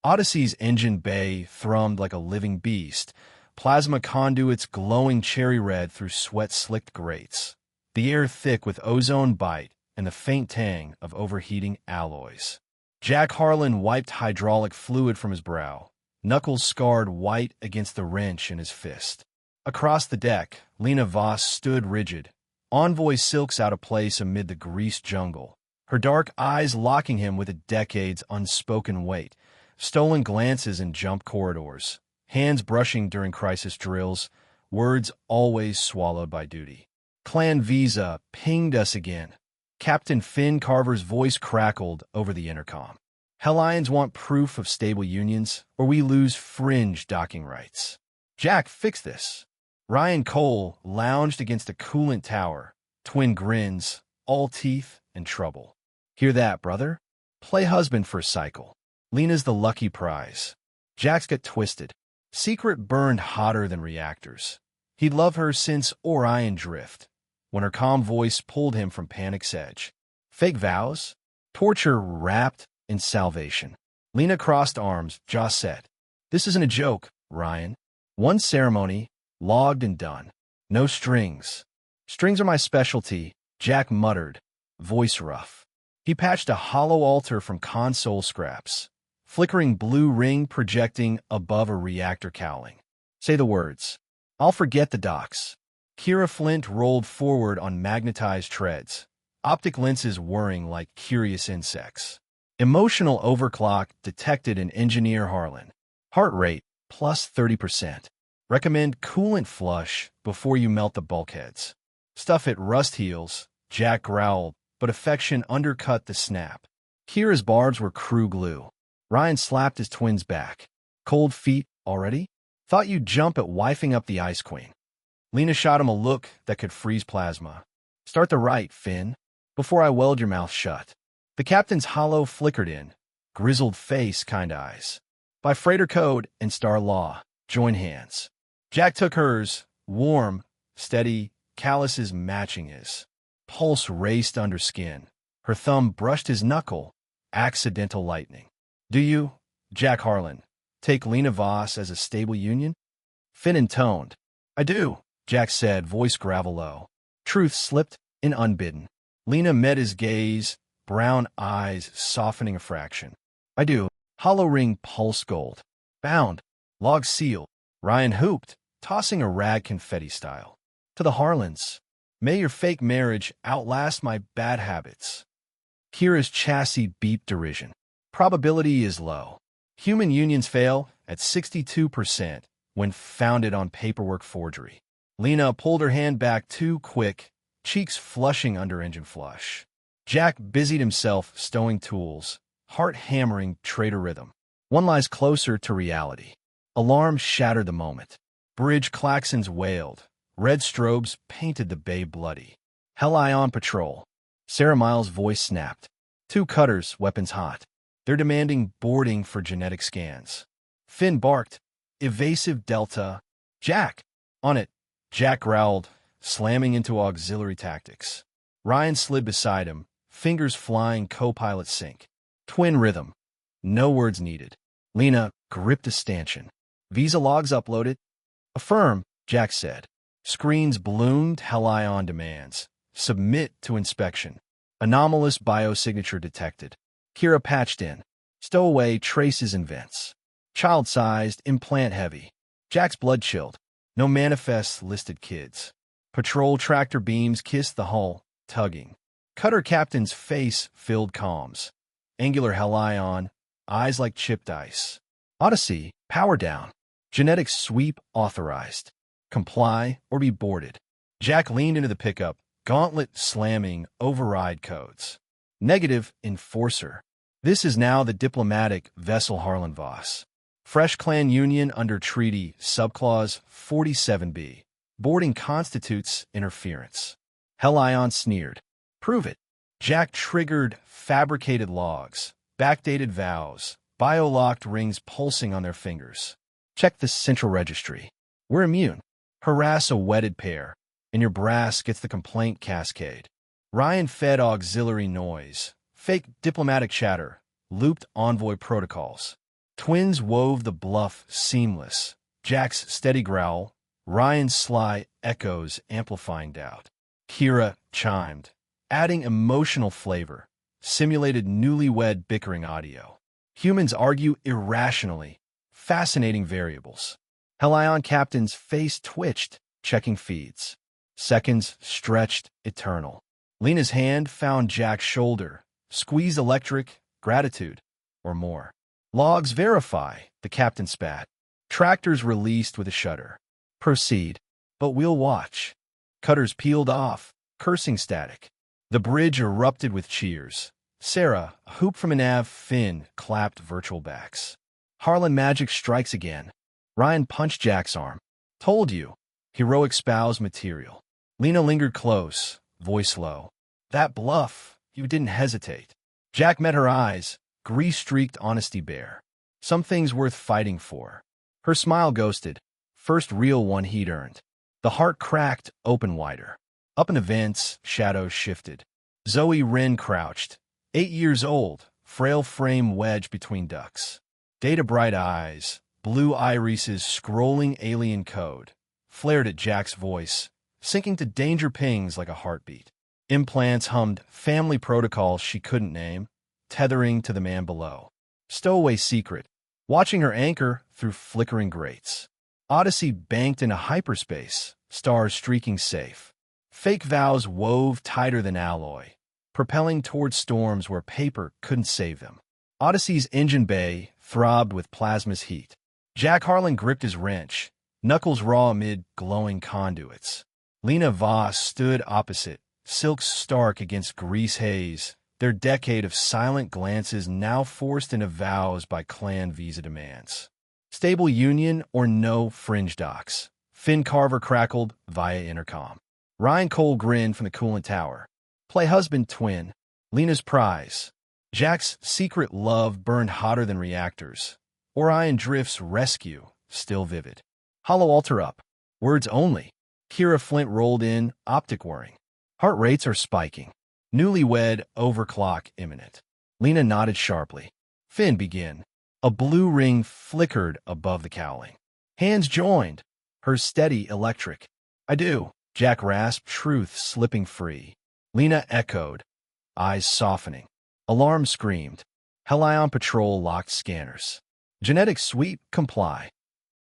Odyssey's engine bay thrummed like a living beast, plasma conduits glowing cherry red through sweat-slicked grates, the air thick with ozone bite and the faint tang of overheating alloys. Jack Harlan wiped hydraulic fluid from his brow, knuckles scarred white against the wrench in his fist. Across the deck, Lena Voss stood rigid, envoy silks out of place amid the greased jungle, her dark eyes locking him with a decade's unspoken weight, stolen glances in jump corridors, hands brushing during crisis drills, words always swallowed by duty. Clan Visa pinged us again. Captain Finn Carver's voice crackled over the intercom. Helions want proof of stable unions, or we lose fringe docking rights. Jack, fix this. Ryan Cole lounged against a coolant tower, twin grins, all teeth and trouble. Hear that, brother? Play husband for a cycle. Lena's the lucky prize. Jack's got twisted. Secret burned hotter than reactors. He'd love her since Orion Drift, when her calm voice pulled him from panic's edge. Fake vows? Torture wrapped in salvation. Lena crossed arms, jaw set. This isn't a joke, Ryan. One ceremony, logged and done. No strings. Strings are my specialty, Jack muttered, voice rough. He patched a hollow altar from console scraps, flickering blue ring projecting above a reactor cowling. Say the words. I'll forget the docks. Kira Flint rolled forward on magnetized treads, optic lenses whirring like curious insects. Emotional overclock detected in Engineer Harlan. Heart rate plus 30%. Recommend coolant flush before you melt the bulkheads. Stuff it rust heals, Jack growled, but affection undercut the snap. Kira's barbs were crew glue. Ryan slapped his twin's back. Cold feet already? Thought you'd jump at wifing up the Ice Queen. Lena shot him a look that could freeze plasma. Start the right, Finn, before I weld your mouth shut. The captain's hollow flickered in, grizzled face kind eyes. By freighter code and star law, join hands. Jack took hers, warm, steady, calluses matching his. Pulse raced under skin. Her thumb brushed his knuckle, accidental lightning. Do you, Jack Harlan, take Lena Voss as a stable union? Finn intoned. I do, Jack said, voice gravel low. Truth slipped in unbidden. Lena met his gaze, brown eyes softening a fraction. I do. Hollow ring pulse gold. Bound. Log sealed. Ryan hooped, tossing a rag confetti style. To the Harlans. May your fake marriage outlast my bad habits. Kira's chassis beeped derision. Probability is low. Human unions fail at 62% when founded on paperwork forgery. Lena pulled her hand back too quick, cheeks flushing under engine flush. Jack busied himself stowing tools, heart hammering traitor rhythm. One lies closer to reality. Alarm shattered the moment. Bridge klaxons wailed. Red strobes painted the bay bloody. Helion patrol. Sarah Miles' voice snapped. 2 cutters, weapons hot. They're demanding boarding for genetic scans. Finn barked. Evasive Delta. Jack! On it. Jack growled, slamming into auxiliary tactics. Ryan slid beside him, fingers flying co-pilot sync. Twin rhythm. No words needed. Lena gripped a stanchion. Visa logs uploaded. Affirm, Jack said. Screens bloomed Helion demands. Submit to inspection. Anomalous biosignature detected. Kira patched in. Stowaway traces and vents. Child-sized, implant-heavy. Jack's blood chilled. No manifests listed kids. Patrol tractor beams kissed the hull, tugging. Cutter captain's face filled calms. Angular Helion, eyes like chipped ice. Odyssey, power down. Genetic sweep authorized. Comply or be boarded. Jack leaned into the pickup, gauntlet slamming override codes. Negative enforcer. This is now the diplomatic vessel Harlan Voss. Fresh clan union under treaty, subclause 47B. Boarding constitutes interference. Helion sneered. Prove it. Jack triggered fabricated logs, backdated vows, biolocked rings pulsing on their fingers. Check the central registry. We're immune. Harass a wedded pair, and your brass gets the complaint cascade. Ryan fed auxiliary noise, fake diplomatic chatter, looped envoy protocols. Twins wove the bluff seamless. Jack's steady growl, Ryan's sly echoes amplifying doubt. Kira chimed, adding emotional flavor, simulated newlywed bickering audio. Humans argue irrationally, fascinating variables. Helion captain's face twitched, checking feeds. Seconds stretched eternal. Lena's hand found Jack's shoulder, squeezed electric, gratitude, or more. Logs verify, the captain spat. Tractors released with a shudder. Proceed, but we'll watch. Cutters peeled off, cursing static. The bridge erupted with cheers. Sarah, a hoop from a nav fin, clapped virtual backs. Harlan magic strikes again. Ryan punched Jack's arm. Told you. Heroic spouse material. Lena lingered close, voice low. That bluff, you didn't hesitate. Jack met her eyes, grease-streaked honesty bare. Some things worth fighting for. Her smile ghosted, first real one he'd earned. The heart cracked, open wider. Up in events, shadows shifted. Zoe Wren crouched, 8 years old, frail frame wedged between ducks. Data bright eyes, blue irises scrolling alien code, flared at Jack's voice, sinking to danger pings like a heartbeat. Implants hummed family protocols she couldn't name, tethering to the man below. Stowaway secret, watching her anchor through flickering grates. Odyssey banked into hyperspace, stars streaking safe. Fake vows wove tighter than alloy, propelling toward storms where paper couldn't save them. Odyssey's engine bay throbbed with plasma's heat. Jack Harlan gripped his wrench, knuckles raw amid glowing conduits. Lena Voss stood opposite, silks stark against grease haze, their decade of silent glances now forced into vows by clan visa demands. Stable union or no fringe docks. Finn Carver crackled via intercom. Ryan Cole grinned from the coolant tower. Play husband twin. Lena's prize. Jack's secret love burned hotter than reactors. Orion Drift's rescue, still vivid. Hollow altar up. Words only. Kira Flint rolled in, optic whirring. Heart rates are spiking. Newlywed overclock imminent. Lena nodded sharply. Finn begin. A blue ring flickered above the cowling. Hands joined. Hers steady, electric. I do. Jack rasped, truth slipping free. Lena echoed, eyes softening. Alarm screamed. Helion patrol locked scanners. Genetic sweep, comply.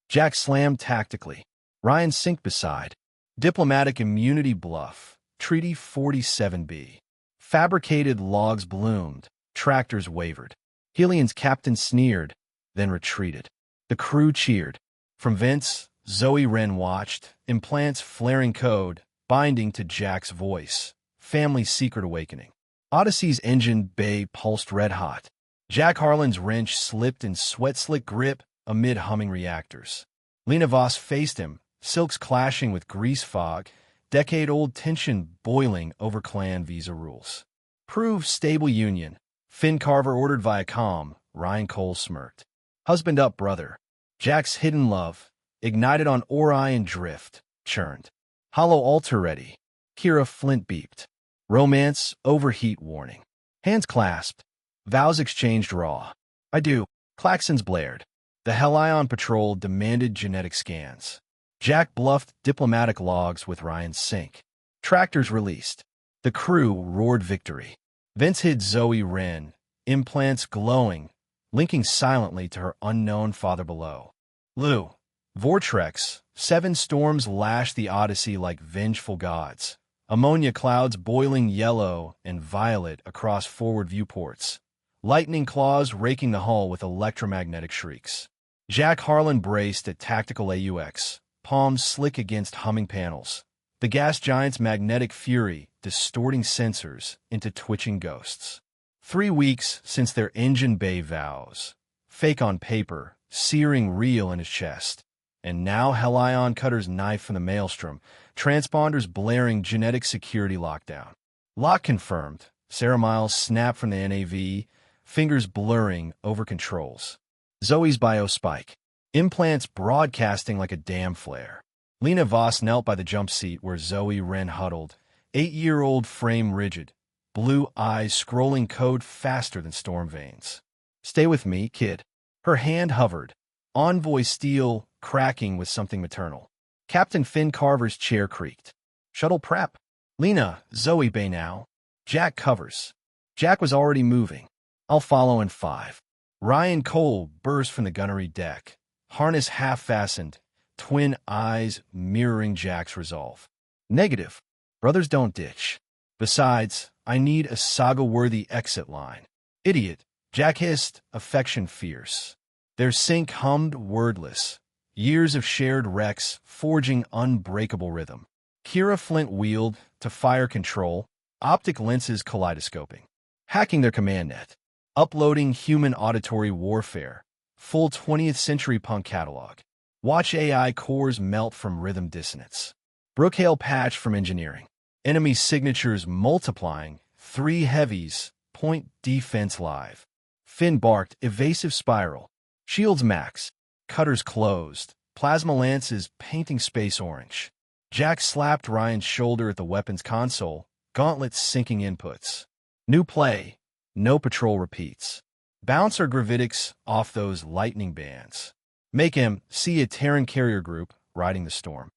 Jack slammed tactically. Ryan synced beside. Diplomatic immunity bluff. Treaty 47B. Fabricated logs bloomed. Tractors wavered. Helion's captain sneered, then retreated. The crew cheered. From vents, Zoe Wren watched, implants flaring code, binding to Jack's voice. Family secret awakening. Odyssey's engine bay pulsed red-hot. Jack Harlan's wrench slipped in sweat-slick grip amid humming reactors. Lena Voss faced him, silks clashing with grease fog, decade-old tension boiling over clan visa rules. Prove stable union. Finn Carver ordered via comm. Ryan Cole smirked. Husband up, brother. Jack's hidden love, ignited on Orion Drift, churned. Hollow altar ready. Kira Flint beeped. Romance, overheat warning. Hands clasped. Vows exchanged raw. I do. Klaxons blared. The Helion patrol demanded genetic scans. Jack bluffed diplomatic logs with Ryan's sync. Tractors released. The crew roared victory. Vince hid Zoe Wren, implants glowing, linking silently to her unknown father below. Lou. Vortrex. 7 storms lashed the Odyssey like vengeful gods. Ammonia clouds boiling yellow and violet across forward viewports. Lightning claws raking the hull with electromagnetic shrieks. Jack Harlan braced at tactical AUX, palms slick against humming panels. The gas giant's magnetic fury distorting sensors into twitching ghosts. 3 weeks since their engine bay vows. Fake on paper, searing real in his chest. And now Helion Cutter's knife from the maelstrom, transponders blaring genetic security lockdown. Lock confirmed. Sarah Miles snapped from the NAV, fingers blurring over controls. Zoe's biospike. Implants broadcasting like a dam flare. Lena Voss knelt by the jump seat where Zoe Wren huddled, 8-year-old frame rigid, blue eyes scrolling code faster than storm veins. Stay with me, kid. Her hand hovered, envoy steel cracking with something maternal. Captain Finn Carver's chair creaked. Shuttle prep. Lena, Zoe bay now. Jack covers. Jack was already moving. I'll follow in 5. Ryan Cole burst from the gunnery deck, harness half-fastened, twin eyes mirroring Jack's resolve. Negative. Brothers don't ditch. Besides, I need a saga-worthy exit line. Idiot. Jack hissed, affection fierce. Their sync hummed wordless. Years of shared wrecks forging unbreakable rhythm. Kira Flint wheeled to fire control, optic lenses kaleidoscoping. Hacking their command net. Uploading human auditory warfare. Full 20th century punk catalog. Watch AI cores melt from rhythm dissonance. Brookhail patch from engineering. Enemy signatures multiplying. 3 heavies. Point defense live. Finn barked, evasive spiral. Shields max. Cutters closed. Plasma lances painting space orange. Jack slapped Ryan's shoulder at the weapons console. Gauntlets syncing inputs. New play. No patrol repeats. Bounce our gravitics off those lightning bands. Make him see a Terran carrier group riding the storm.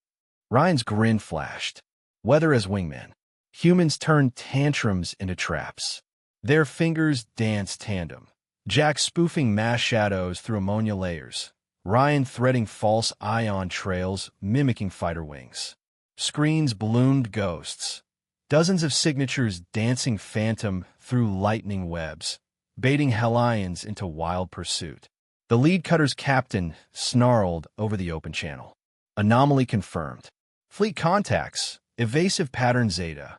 Ryan's grin flashed. Weather as wingmen. Humans turn tantrums into traps. Their fingers dance tandem. Jack spoofing mass shadows through ammonia layers. Ryan threading false ion trails, mimicking fighter wings. Screens ballooned ghosts. Dozens of signatures dancing phantom through lightning webs, baiting Helions into wild pursuit. The lead cutter's captain snarled over the open channel. Anomaly confirmed. Fleet contacts. Evasive pattern Zeta.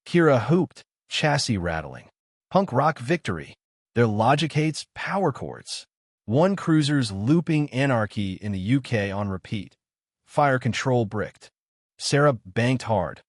Kira hooped, chassis rattling. Punk rock victory. Their logic hates power chords. 1 cruisers looping anarchy in the UK on repeat. Fire control bricked. Sarah banked hard.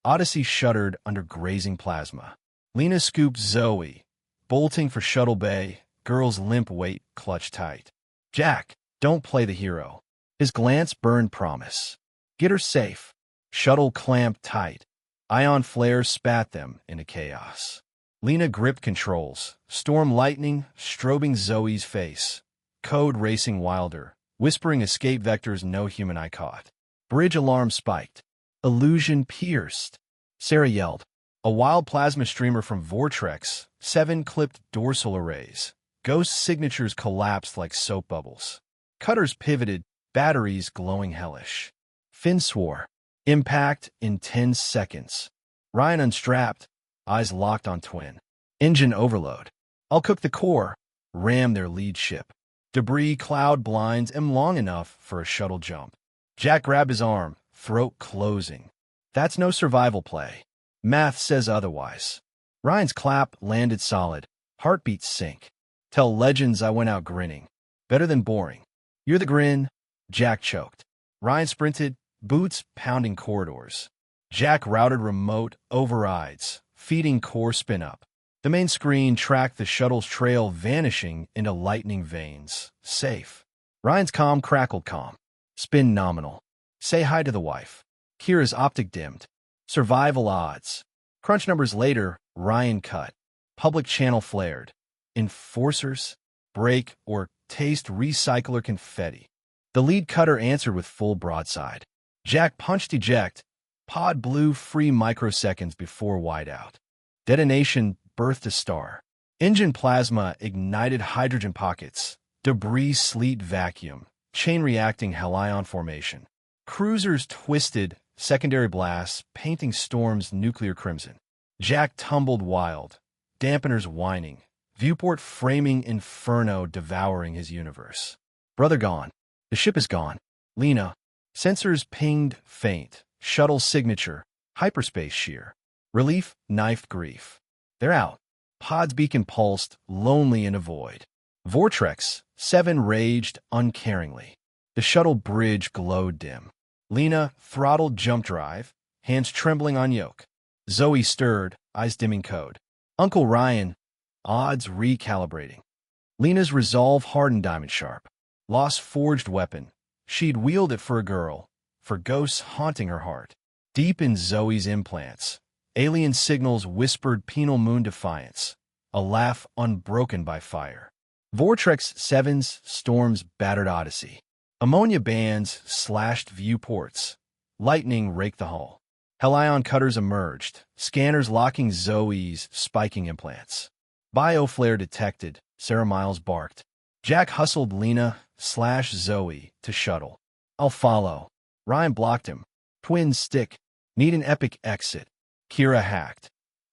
Odyssey shuddered under grazing plasma. Lena scooped Zoe, bolting for shuttle bay, girl's limp weight clutched tight. Jack, don't play the hero. His glance burned promise. Get her safe. Shuttle clamped tight. Ion flares spat them into chaos. Lena gripped controls, storm lightning strobing Zoe's face. Code racing wilder, whispering escape vectors no human eye caught. Bridge alarm spiked. Illusion pierced. Sarah yelled. A wild plasma streamer from Vortrex, 7 clipped dorsal arrays. Ghost signatures collapsed like soap bubbles. Cutters pivoted, batteries glowing hellish. Finn swore. Impact in 10 seconds. Ryan unstrapped, eyes locked on twin. Engine overload. I'll cook the core. Ram their lead ship. Debris cloud blinds am long enough for a shuttle jump. Jack grabbed his arm, throat closing. That's no survival play. Math says otherwise. Ryan's clap landed solid. Heartbeats sink. Tell legends I went out grinning. Better than boring. You're the grin. Jack choked. Ryan sprinted, boots pounding corridors. Jack routed remote overrides, feeding core spin-up. The main screen tracked the shuttle's trail vanishing into lightning veins. Safe. Ryan's comm crackled calm. Spin nominal. Say hi to the wife. Kira's optic dimmed. Survival odds. Crunch numbers later, Ryan cut. Public channel flared. Enforcers? Break or taste recycler confetti. The lead cutter answered with full broadside. Jack punched eject. Pod blew free microseconds before wideout. Detonation birthed a star. Engine plasma ignited hydrogen pockets. Debris sleet vacuum. Chain reacting Helion formation. Cruisers twisted, secondary blasts painting storms nuclear crimson. Jack tumbled wild. Dampeners whining. Viewport framing inferno devouring his universe. Brother gone. The ship is gone. Lena. Sensors pinged faint. Shuttle signature. Hyperspace shear. Relief knifed grief. They're out. Pod's beacon pulsed, lonely in a void. Vortrex, 7 raged uncaringly. The shuttle bridge glowed dim. Lena throttled jump drive, hands trembling on yoke. Zoe stirred, eyes dimming code. Uncle Ryan, odds recalibrating. Lena's resolve hardened diamond sharp. Lost forged weapon. She'd wield it for a girl, for ghosts haunting her heart. Deep in Zoe's implants, alien signals whispered penal moon defiance, a laugh unbroken by fire. Vortex 7's storms battered Odyssey. Ammonia bands slashed viewports. Lightning raked the hull. Helion cutters emerged, scanners locking Zoe's spiking implants. Bioflare detected, Sarah Miles barked. Jack hustled Lena / Zoe to shuttle. I'll follow. Ryan blocked him. Twins stick. Need an epic exit. Kira hacked.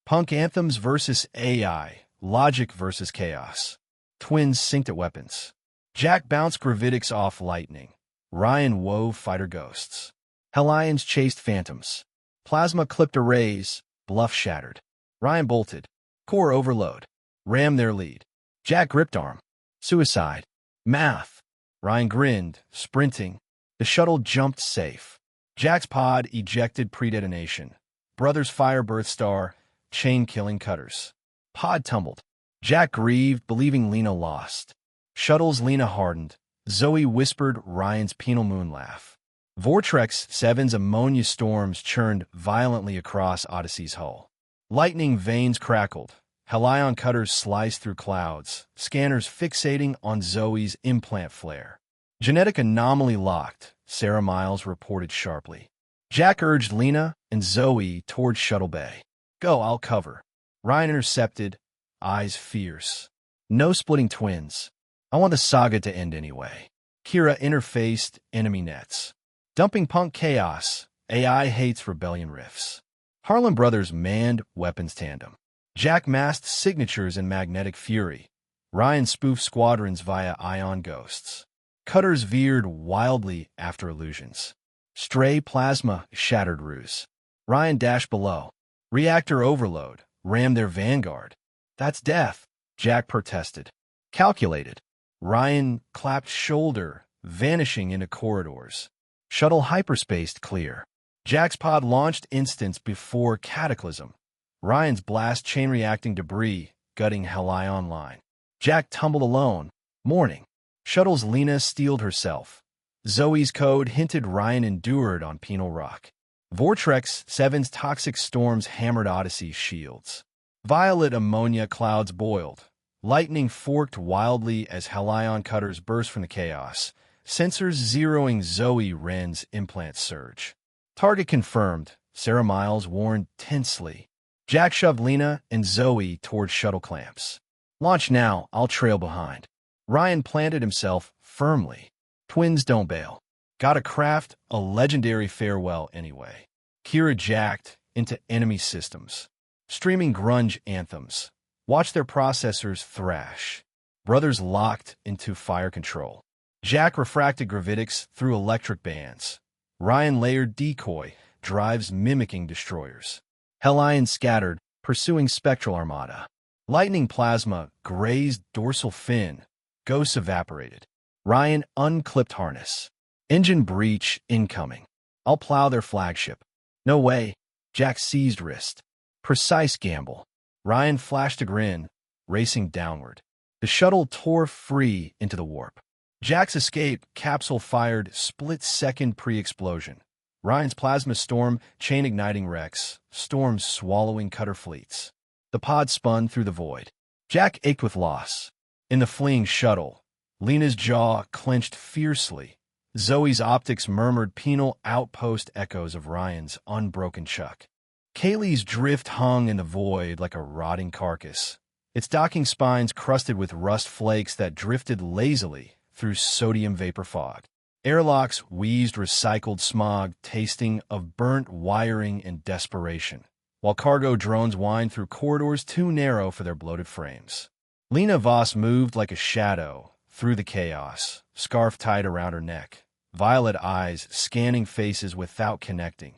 Punk anthems versus AI. Logic versus chaos. Twins synced at weapons. Jack bounced gravitics off lightning. Ryan wove fighter ghosts. Helions chased phantoms. Plasma clipped arrays. Bluff shattered. Ryan bolted. Core overload. Ram their lead. Jack gripped arm. Suicide. Math. Ryan grinned, sprinting. The shuttle jumped safe. Jack's pod ejected pre-detonation. Brothers fire Birth Star, chain-killing cutters. Pod tumbled. Jack grieved, believing Lena lost. Shuttle's Lena hardened. Zoe whispered Ryan's penal moon laugh. Vortex 7's ammonia storms churned violently across Odyssey's hull. Lightning veins crackled. Helion cutters sliced through clouds, scanners fixating on Zoe's implant flare. Genetic anomaly locked, Sarah Miles reported sharply. Jack urged Lena and Zoe toward Shuttle Bay. Go, I'll cover. Ryan intercepted, eyes fierce. No splitting twins. I want the saga to end anyway. Kira interfaced enemy nets. Dumping punk chaos, AI hates rebellion riffs. Harlan brothers manned weapons tandem. Jack masked signatures in magnetic fury. Ryan spoofed squadrons via ion ghosts. Cutters veered wildly after illusions. Stray plasma shattered ruse. Ryan dashed below. Reactor overload rammed their vanguard. That's death, Jack protested. Calculated. Ryan clapped shoulder, vanishing into corridors. Shuttle hyperspaced clear. Jack's pod launched instants before Cataclysm. Ryan's blast chain-reacting debris, gutting Helion line. Jack tumbled alone. Morning. Shuttle's Lena steeled herself. Zoe's code hinted Ryan endured on penal rock. Vortex 7's toxic storms hammered Odyssey's shields. Violet ammonia clouds boiled. Lightning forked wildly as Helion cutters burst from the chaos. Sensors zeroing Zoe Wren's implant surge. Target confirmed, Sarah Miles warned tensely. Jack shoved Lena and Zoe toward shuttle clamps. Launch now, I'll trail behind. Ryan planted himself firmly. Twins don't bail. Gotta craft a legendary farewell anyway. Kira jacked into enemy systems. Streaming grunge anthems. Watch their processors thrash. Brothers locked into fire control. Jack refracted gravitics through electric bands. Ryan layered decoy, drives mimicking destroyers. Helion scattered, pursuing spectral armada. Lightning plasma grazed dorsal fin. Ghosts evaporated. Ryan unclipped harness. Engine breach incoming. I'll plow their flagship. No way. Jack seized wrist. Precise gamble. Ryan flashed a grin, racing downward. The shuttle tore free into the warp. Jack's escape capsule fired split-second pre-explosion. Ryan's plasma storm chain-igniting wrecks, storms swallowing cutter fleets. The pod spun through the void. Jack ached with loss. In the fleeing shuttle, Lena's jaw clenched fiercely. Zoe's optics murmured penal outpost echoes of Ryan's unbroken chuck. Kaylee's drift hung in the void like a rotting carcass, its docking spines crusted with rust flakes that drifted lazily through sodium vapor fog. Airlocks wheezed recycled smog, tasting of burnt wiring and desperation, while cargo drones whined through corridors too narrow for their bloated frames. Lena Voss moved like a shadow through the chaos, scarf tied around her neck, violet eyes scanning faces without connecting.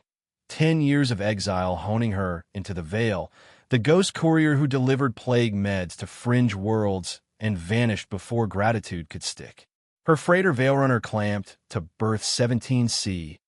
10 years of exile honing her into the veil, the ghost courier who delivered plague meds to fringe worlds and vanished before gratitude could stick. Her freighter Veilrunner clamped to berth 17C,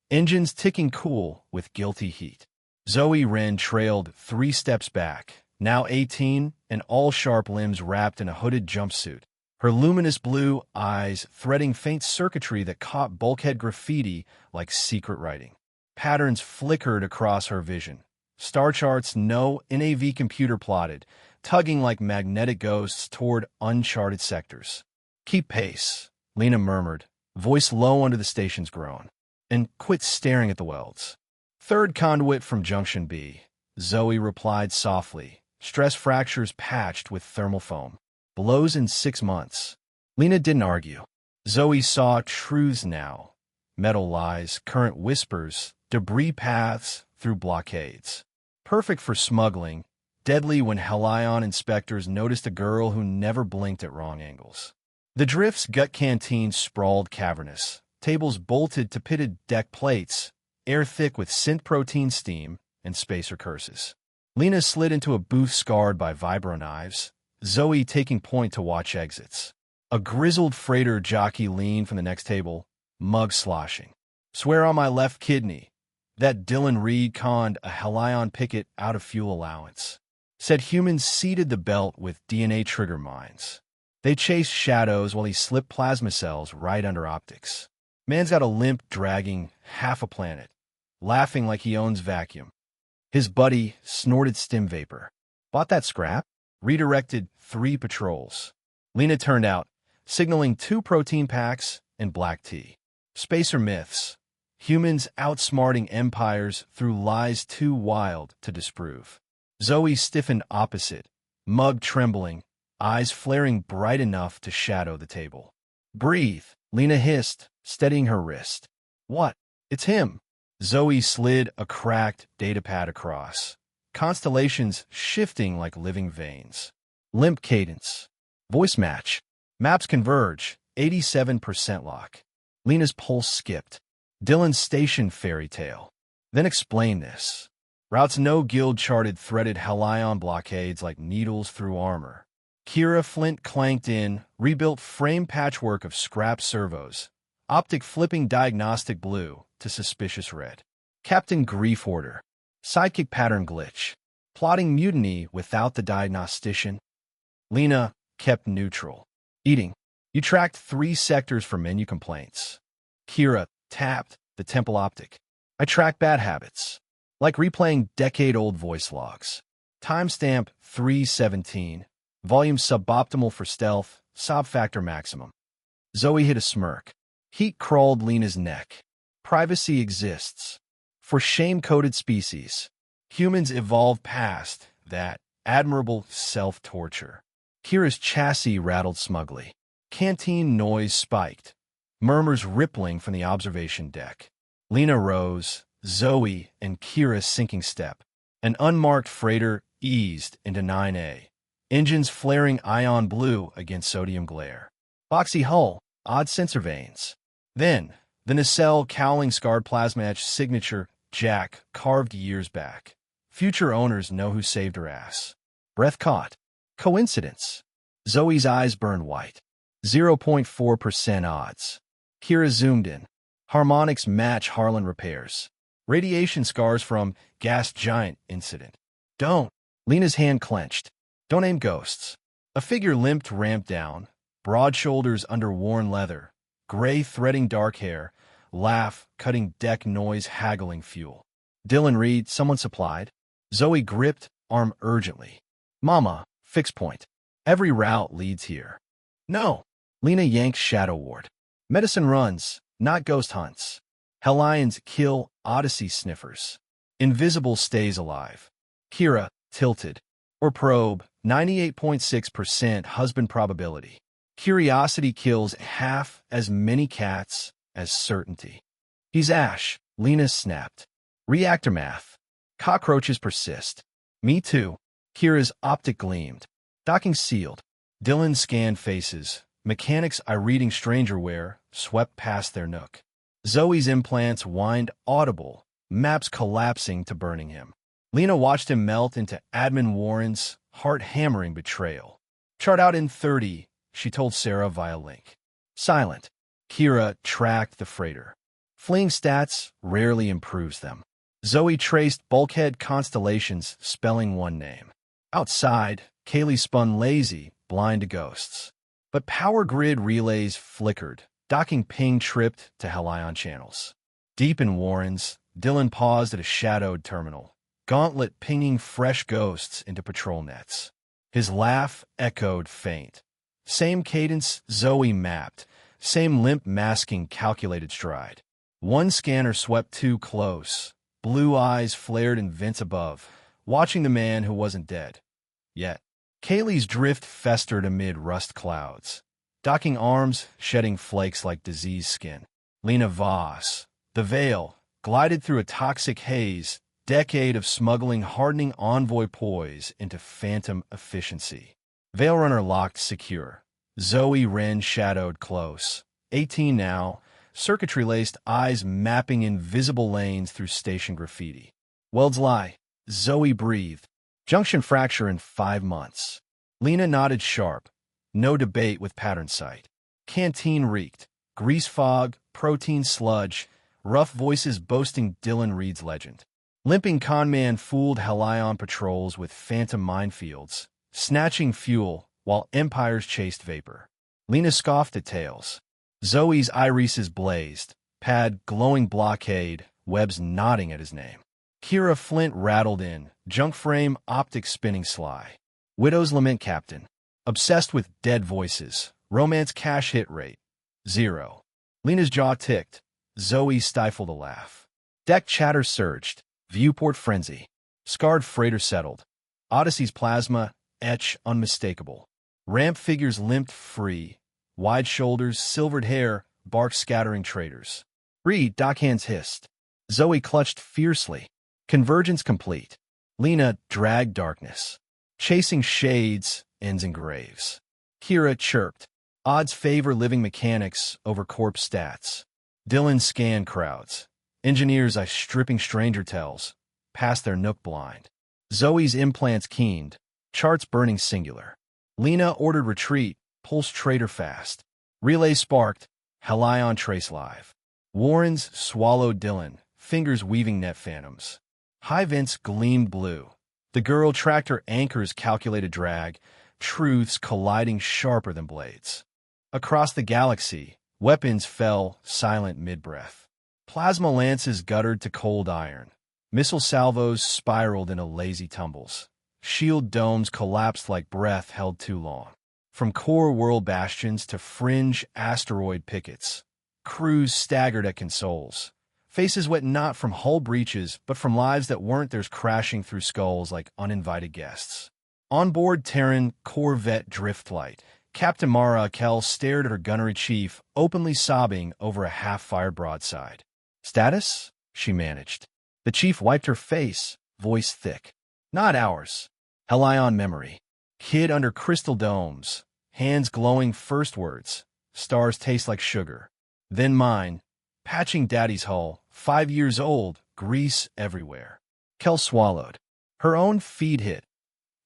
engines ticking cool with guilty heat. Zoe Wren trailed 3 steps back, now 18, and all sharp limbs wrapped in a hooded jumpsuit. Her luminous blue eyes threading faint circuitry that caught bulkhead graffiti like secret writing. Patterns flickered across her vision. Star charts no NAV computer plotted, tugging like magnetic ghosts toward uncharted sectors. "Keep pace," Lena murmured, voice low under the station's groan. "And quit staring at the welds." "Third conduit from Junction B," Zoe replied softly, stress fractures patched with thermal foam. "Blows in 6 months." Lena didn't argue. Zoe saw truths now. Metal lies, current whispers, debris paths through blockades. Perfect for smuggling, deadly when Helion inspectors noticed a girl who never blinked at wrong angles. The drift's gut canteen sprawled cavernous, tables bolted to pitted deck plates, air thick with synth protein steam and spacer curses. Lena slid into a booth scarred by vibro knives, Zoe taking point to watch exits. A grizzled freighter jockey leaned from the next table, mug sloshing. "Swear on my left kidney. That Dylan Reed conned a Helion picket out of fuel allowance." Said humans seeded the belt with DNA trigger mines. They chased shadows while he slipped plasma cells right under optics. Man's got a limp dragging half a planet, laughing like he owns vacuum. His buddy snorted stim vapor. "Bought that scrap?" Redirected 3 patrols. Lena turned out, signaling 2 protein packs and black tea. Spacer myths. Humans outsmarting empires through lies too wild to disprove. Zoe stiffened opposite, mug trembling, eyes flaring bright enough to shadow the table. "Breathe," Lena hissed, steadying her wrist. "What? It's him." Zoe slid a cracked datapad across, constellations shifting like living veins. Limp cadence. Voice match. Maps converge, 87% lock. Lena's pulse skipped. Dylan's station fairy tale. Then explain this. Routes no guild charted threaded Helion blockades like needles through armor. Kira Flint clanked in, rebuilt frame patchwork of scrap servos, optic flipping diagnostic blue to suspicious red. Captain Grief order. Sidekick pattern glitch. Plotting mutiny without the diagnostician. Lena kept neutral. Eating. You tracked 3 sectors for menu complaints. Kira tapped the temple optic. I track bad habits. Like replaying decade-old voice logs. Timestamp 317. Volume suboptimal for stealth. Sob factor maximum. Zoe hit a smirk. Heat crawled Lena's neck. Privacy exists. For shame-coded species. Humans evolved past that admirable self-torture. Kira's chassis rattled smugly. Canteen noise spiked. Murmurs rippling from the observation deck. Lena rose, Zoe and Kira sinking step. An unmarked freighter eased into 9A. Engines flaring ion blue against sodium glare. Boxy hull, odd sensor vanes. Then, the nacelle cowling scarred plasma etch signature Jack carved years back. Future owners know who saved her ass. Breath caught. Coincidence. Zoe's eyes burned white. 0.4% odds. Kira zoomed in. Harmonics match Harlan repairs. Radiation scars from gas giant incident. Don't. Lena's hand clenched. Don't aim ghosts. A figure limped ramped down, broad shoulders under worn leather, gray threading dark hair, laugh, cutting deck noise, haggling fuel. Dylan Reed, someone supplied. Zoe gripped, arm urgently. Mama, fix point. Every route leads here. No. Lena yanked Shadow Ward. Medicine runs, not ghost hunts. Helions kill Odyssey sniffers. Invisible stays alive. Kira, tilted. Or probe, 98.6% husband probability. Curiosity kills half as many cats as certainty. He's Ash, Lena snapped. Reactor math. Cockroaches persist. Me too. Kira's optic gleamed. Docking sealed. Dylan scanned faces. Mechanics reading strangerware swept past their nook. Zoe's implants whined audible, maps collapsing to burning him. Lena watched him melt into Admin Warren's heart-hammering betrayal. Chart out in 30, she told Sarah via link. Silent. Kira tracked the freighter. Fleeing stats rarely improves them. Zoe traced bulkhead constellations spelling one name. Outside, Kaylee spun lazy, blind to ghosts. But power grid relays flickered, docking ping tripped to Helion channels. Deep in Warren's, Dylan paused at a shadowed terminal, gauntlet pinging fresh ghosts into patrol nets. His laugh echoed faint. Same cadence Zoe mapped, same limp masking calculated stride. One scanner swept too close. Blue eyes flared in vents above, watching the man who wasn't dead. Yet, Kaylee's drift festered amid rust clouds, docking arms, shedding flakes like diseased skin. Lena Voss, the veil, glided through a toxic haze, decade of smuggling hardening envoy poise into phantom efficiency. Veil Runner locked secure. Zoe Wren shadowed close. 18 now, circuitry-laced eyes mapping invisible lanes through station graffiti. Welds lie. Zoe breathed. Junction fracture in 5 months. Lena nodded sharp. No debate with pattern sight. Canteen reeked. Grease fog, protein sludge, rough voices boasting Dylan Reed's legend. Limping conman fooled Helion patrols with phantom minefields, snatching fuel while empires chased vapor. Lena scoffed at tales. Zoe's irises blazed, pad glowing blockade, webs nodding at his name. Kira Flint rattled in, junk frame optic spinning sly. Widow's lament captain, obsessed with dead voices, romance cash hit rate, 0. Lena's jaw ticked. Zoe stifled a laugh. Deck chatter surged, viewport frenzy. Scarred freighter settled. Odyssey's plasma, etch unmistakable. Ramp figures limped free, wide shoulders, silvered hair, bark scattering traders. Reed, dockhands hissed. Zoe clutched fiercely. Convergence complete. Lena dragged darkness. Chasing shades, ends in graves. Kira chirped. Odds favor living mechanics over corpse stats. Dylan scanned crowds. Engineers I stripping stranger tells. Past their nook blind. Zoe's implants keened. Charts burning singular. Lena ordered retreat. Pulse trader fast. Relay sparked. Helion trace live. Warrens swallowed Dylan. Fingers weaving net phantoms. High vents gleamed blue. The girl tracked her anchor's calculated drag. Truths colliding sharper than blades. Across the galaxy, weapons fell, silent mid-breath. Plasma lances guttered to cold iron. Missile salvos spiraled into lazy tumbles. Shield domes collapsed like breath held too long. From core world bastions to fringe asteroid pickets, crews staggered at consoles. Faces wet not from hull breaches, but from lives that weren't theirs crashing through skulls like uninvited guests. On board Terran Corvette Driftlight, Captain Mara Kell stared at her gunnery chief, openly sobbing over a half-fired broadside. "Status?" she managed. The chief wiped her face, voice thick. "Not ours. Helion memory. Kid under crystal domes, hands glowing first words. Stars taste like sugar. Then mine, patching daddy's hull, 5 years old, grease everywhere." Kell swallowed. Her own feed hit.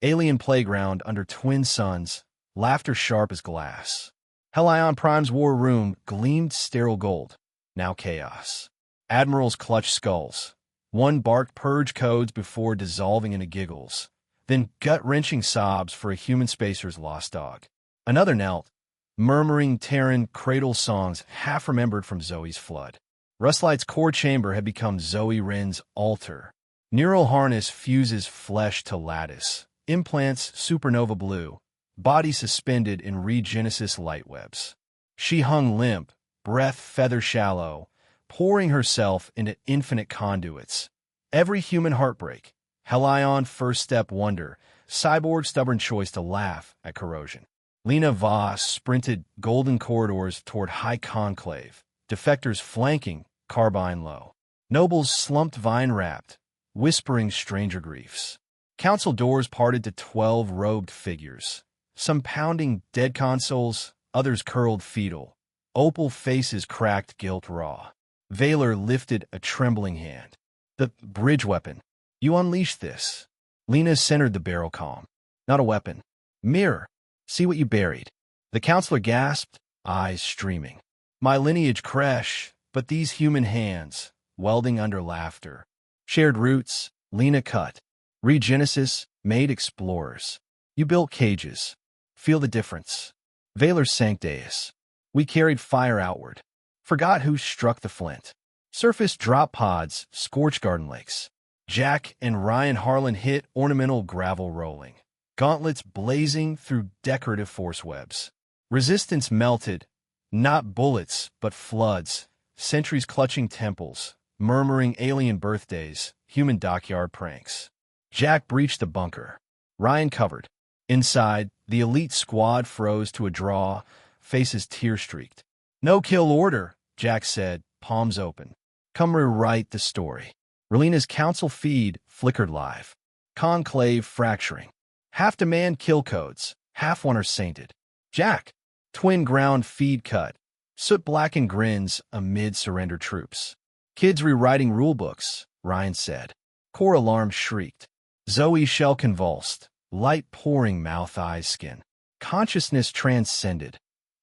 Alien playground under twin suns, laughter sharp as glass. Helion Prime's war room gleamed sterile gold. Now chaos. Admirals clutched skulls. One barked purge codes before dissolving into giggles. Then gut-wrenching sobs for a human spacer's lost dog. Another knelt, murmuring Terran cradle songs half-remembered from Zoe's flood. Rustlight's core chamber had become Zoe Wren's altar. Neural harness fuses flesh to lattice. Implants supernova blue. Body suspended in regenesis light webs. She hung limp, breath feather shallow, pouring herself into infinite conduits. Every human heartbreak, Helion first step wonder, cyborg stubborn choice to laugh at corrosion. Lena Voss sprinted golden corridors toward high conclave, defectors flanking, carbine low. Nobles slumped vine-wrapped, whispering stranger griefs. Council doors parted to 12 robed figures. Some pounding dead consoles, others curled fetal. Opal faces cracked guilt raw. Valor lifted a trembling hand. "The bridge weapon. You unleashed this." Lena centered the barrel calm. "Not a weapon. Mirror. See what you buried." The counselor gasped, eyes streaming. "My lineage creche, but these human hands, welding under laughter. Shared roots, Lena cut. Regenesis made explorers. You built cages. Feel the difference." Valor sank dais. "We carried fire outward. Forgot who struck the flint. Surface drop pods, scorched garden lakes. Jack and Ryan Harlan hit ornamental gravel rolling. gauntlets blazing through decorative force webs. Resistance melted, not bullets, but floods, sentries clutching temples, murmuring alien birthdays, human dockyard pranks. Jack breached the bunker. Ryan covered. Inside, the elite squad froze to a draw, faces tear-streaked. "No kill order," Jack said, palms open. "Come rewrite the story." Lena's council feed flickered live. Conclave fracturing. Half demand kill codes, half one are sainted. Jack. Twin ground feed cut. Soot-blackened grins amid surrender troops. "Kids rewriting rulebooks," Ryan said. Core alarm shrieked. Zoe shell convulsed, light pouring mouth, eyes, skin. Consciousness transcended,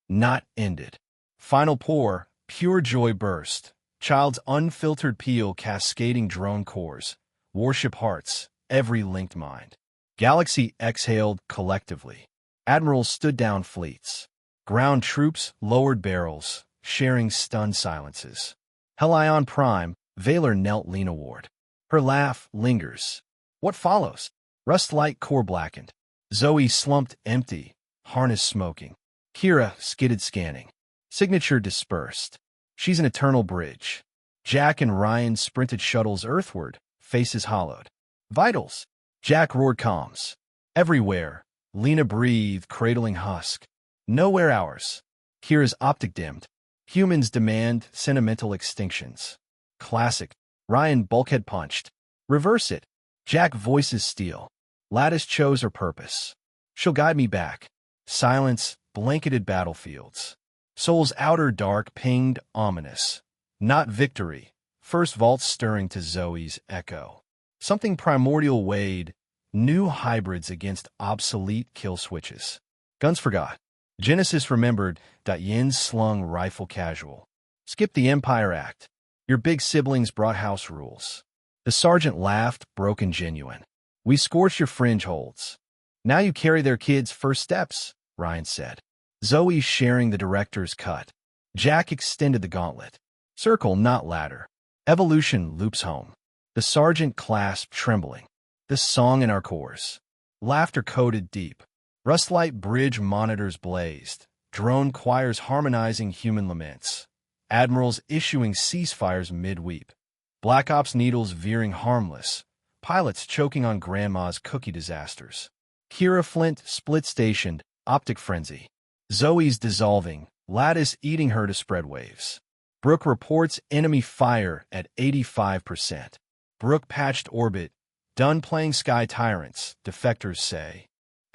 not ended. Final pour, pure joy burst. Child's unfiltered peel cascading drone cores. Warship hearts, every linked mind. Galaxy exhaled collectively. Admirals stood down fleets. Ground troops lowered barrels, sharing stunned silences. Helion Prime, Valor knelt Lena-ward. Her laugh lingers. What follows? Rust-light core blackened. Zoe slumped empty, harness smoking. Kira skidded scanning. Signature dispersed. She's an eternal bridge. Jack and Ryan sprinted shuttles earthward, faces hollowed. Vitals. Jack roared comms. Everywhere. Lena breathed, cradling husk. Nowhere ours. Kira's optic dimmed. Humans demand sentimental extinctions. Classic. Ryan bulkhead punched. Reverse it. Jack voices steel. Lattice chose her purpose. She'll guide me back. Silence, blanketed battlefields. Soul's outer dark pinged ominous. Not victory. First vault stirring to Zoe's echo. Something primordial weighed. New hybrids against obsolete kill switches. Guns forgot. Genesis remembered. Yin's slung rifle casual. Skip the Empire Act. Your big siblings brought house rules. The sergeant laughed, broken genuine. We scorched your fringe holds. Now you carry their kids' first steps, Ryan said. Zoe sharing the director's cut. Jack extended the gauntlet. Circle, not ladder. Evolution loops home. The sergeant clasped, trembling. The song in our cores. Laughter coded deep. Rustlight bridge monitors blazed. Drone choirs harmonizing human laments. Admirals issuing ceasefires mid-weep. Black Ops needles veering harmless. Pilots choking on grandma's cookie disasters. Kira Flint split-stationed, optic frenzy. Zoe's dissolving, lattice eating her to spread waves. Brooke reports enemy fire at 85%. Brooke patched orbit. Done playing sky tyrants, defectors say.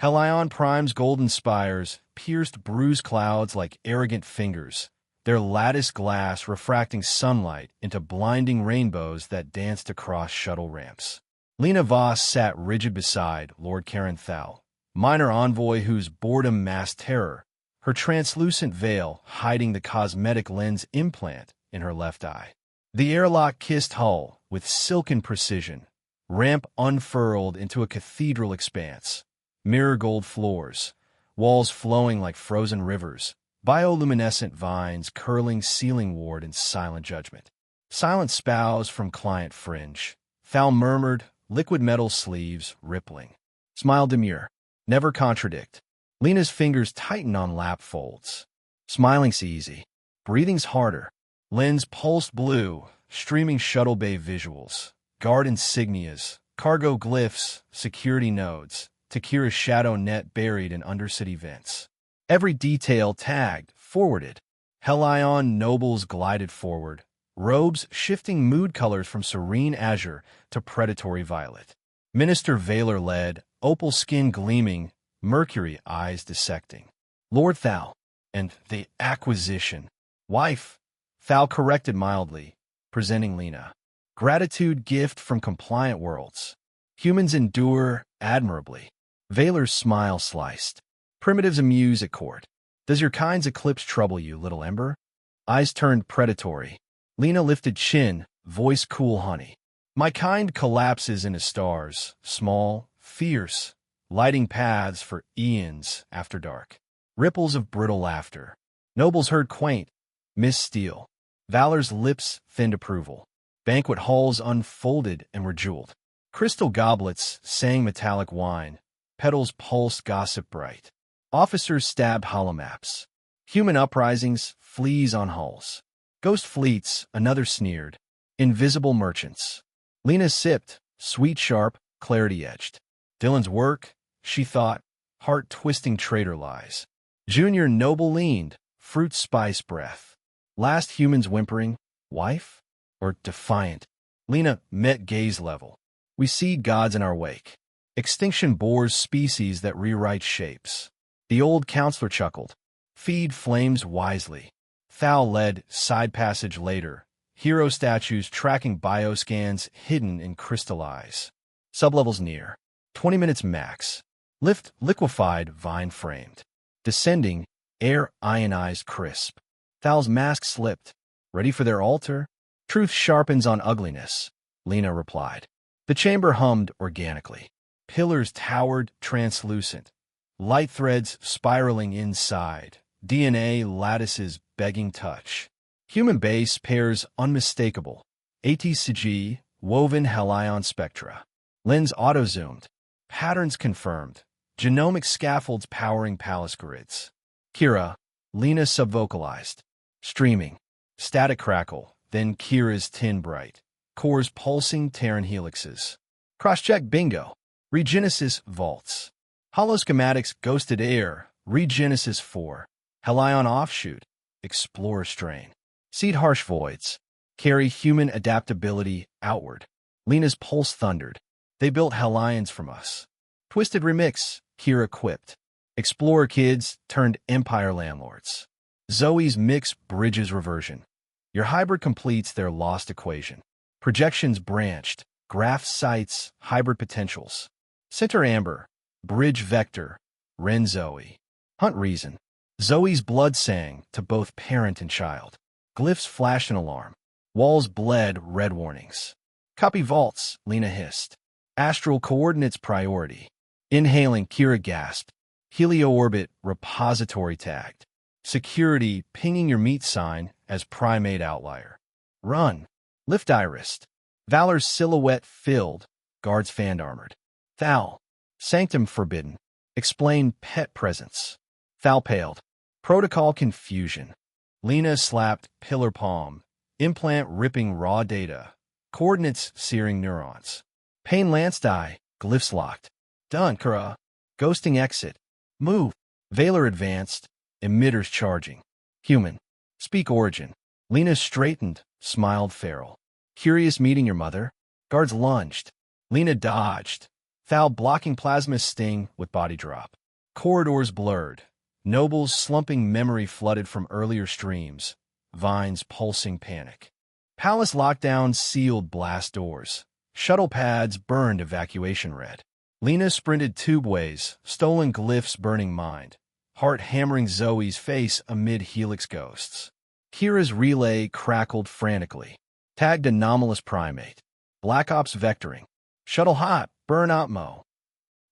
Helion Prime's golden spires pierced bruised clouds like arrogant fingers, their lattice glass refracting sunlight into blinding rainbows that danced across shuttle ramps. Lena Voss sat rigid beside Lord Carenthal, minor envoy whose boredom masked terror, her translucent veil hiding the cosmetic lens implant in her left eye. The airlock kissed hull with silken precision, ramp unfurled into a cathedral expanse, mirror gold floors, walls flowing like frozen rivers, bioluminescent vines curling ceiling ward in silent judgment. Silent spows from client fringe. Thal murmured, liquid metal sleeves rippling. Smile demure. Never contradict. Lena's fingers tighten on lap folds. Smiling's easy. Breathing's harder. Lens pulsed blue, streaming shuttle bay visuals. Guard insignias, cargo glyphs, security nodes. Takira's shadow net buried in undercity vents. Every detail tagged, forwarded. Helion nobles glided forward, robes shifting mood colors from serene azure to predatory violet. Minister Valor led, opal skin gleaming, mercury eyes dissecting. Lord Thal, and the acquisition. Wife, Thal corrected mildly, presenting Lena. Gratitude gift from compliant worlds. Humans endure admirably. Valor's smile sliced. Primitives amuse at court. Does your kind's eclipse trouble you, little ember? Eyes turned predatory. Lena lifted chin, voice cool honey. My kind collapses into stars, small, fierce, lighting paths for eons after dark. Ripples of brittle laughter. Nobles heard quaint, Miss Steele. Valor's lips thinned approval. Banquet halls unfolded and were jeweled. Crystal goblets sang metallic wine. Petals pulsed gossip bright. Officers stabbed holomaps. Human uprisings, fleas on hulls. Ghost fleets, another sneered. Invisible merchants. Lena sipped, sweet sharp, clarity-edged. Dylan's work, she thought, heart-twisting traitor lies. Junior noble leaned, fruit spice breath. Last humans whimpering, wife? Or defiant? Lena met gaze level. We see gods in our wake. Extinction bores species that rewrite shapes. The old counselor chuckled. Feed flames wisely. Thal led, side passage later. Hero statues tracking bioscans hidden in crystal eyes. Sublevels near. 20 minutes max. Lift liquefied, vine framed. Descending, air ionized crisp. Thal's mask slipped. Ready for their altar? Truth sharpens on ugliness, Lena replied. The chamber hummed organically. Pillars towered, translucent. Light threads spiraling inside. DNA lattices begging touch. Human base pairs unmistakable. ATCG, woven Helion spectra. Lens auto-zoomed. Patterns confirmed. Genomic scaffolds powering palace grids. Kira, Lena subvocalized. Streaming. Static crackle, then Kira's tin bright. Cores pulsing Terran helixes. Cross-check bingo. Regenesis vaults. Holoschematics ghosted air. Regenesis 4. Helion offshoot. Explorer strain. Seed harsh voids. Carry human adaptability outward. Lena's pulse thundered. They built Helions from us. Twisted remix, Kira quipped. Explorer kids turned empire landlords. Zoe's mix bridges reversion. Your hybrid completes their lost equation. Projections branched. Graph sites, hybrid potentials. Center amber. Bridge vector. Ren Zoe. Hunt reason. Zoe's blood sang to both parent and child. Glyphs flashed an alarm. Walls bled red warnings. Copy vaults, Lena hissed. Astral coordinates priority. Inhaling, Kira gasped. Helio-orbit repository tagged. Security pinging your meat sign as primate outlier. Run. Lift iris. Valor's silhouette filled. Guards fan armored. Thal. Sanctum forbidden. Explain pet presence. Thal paled. Protocol confusion. Lena slapped pillar palm. Implant ripping raw data. Coordinates searing neurons. Pain lance die. Glyphs locked. Done, Kira. Ghosting exit. Move. Valor advanced. Emitters charging. Human. Speak origin. Lena straightened, smiled feral. Curious meeting your mother? Guards lunged. Lena dodged. Thal blocking plasma sting with body drop. Corridors blurred. Nobles slumping memory flooded from earlier streams. Vines pulsing panic. Palace lockdown sealed blast doors. Shuttle pads burned evacuation red. Lena sprinted tubeways, stolen glyphs burning mind. Heart hammering Zoe's face amid helix ghosts. Kira's relay crackled frantically. Tagged anomalous primate. Black Ops vectoring. Shuttle hot, burn Opmo.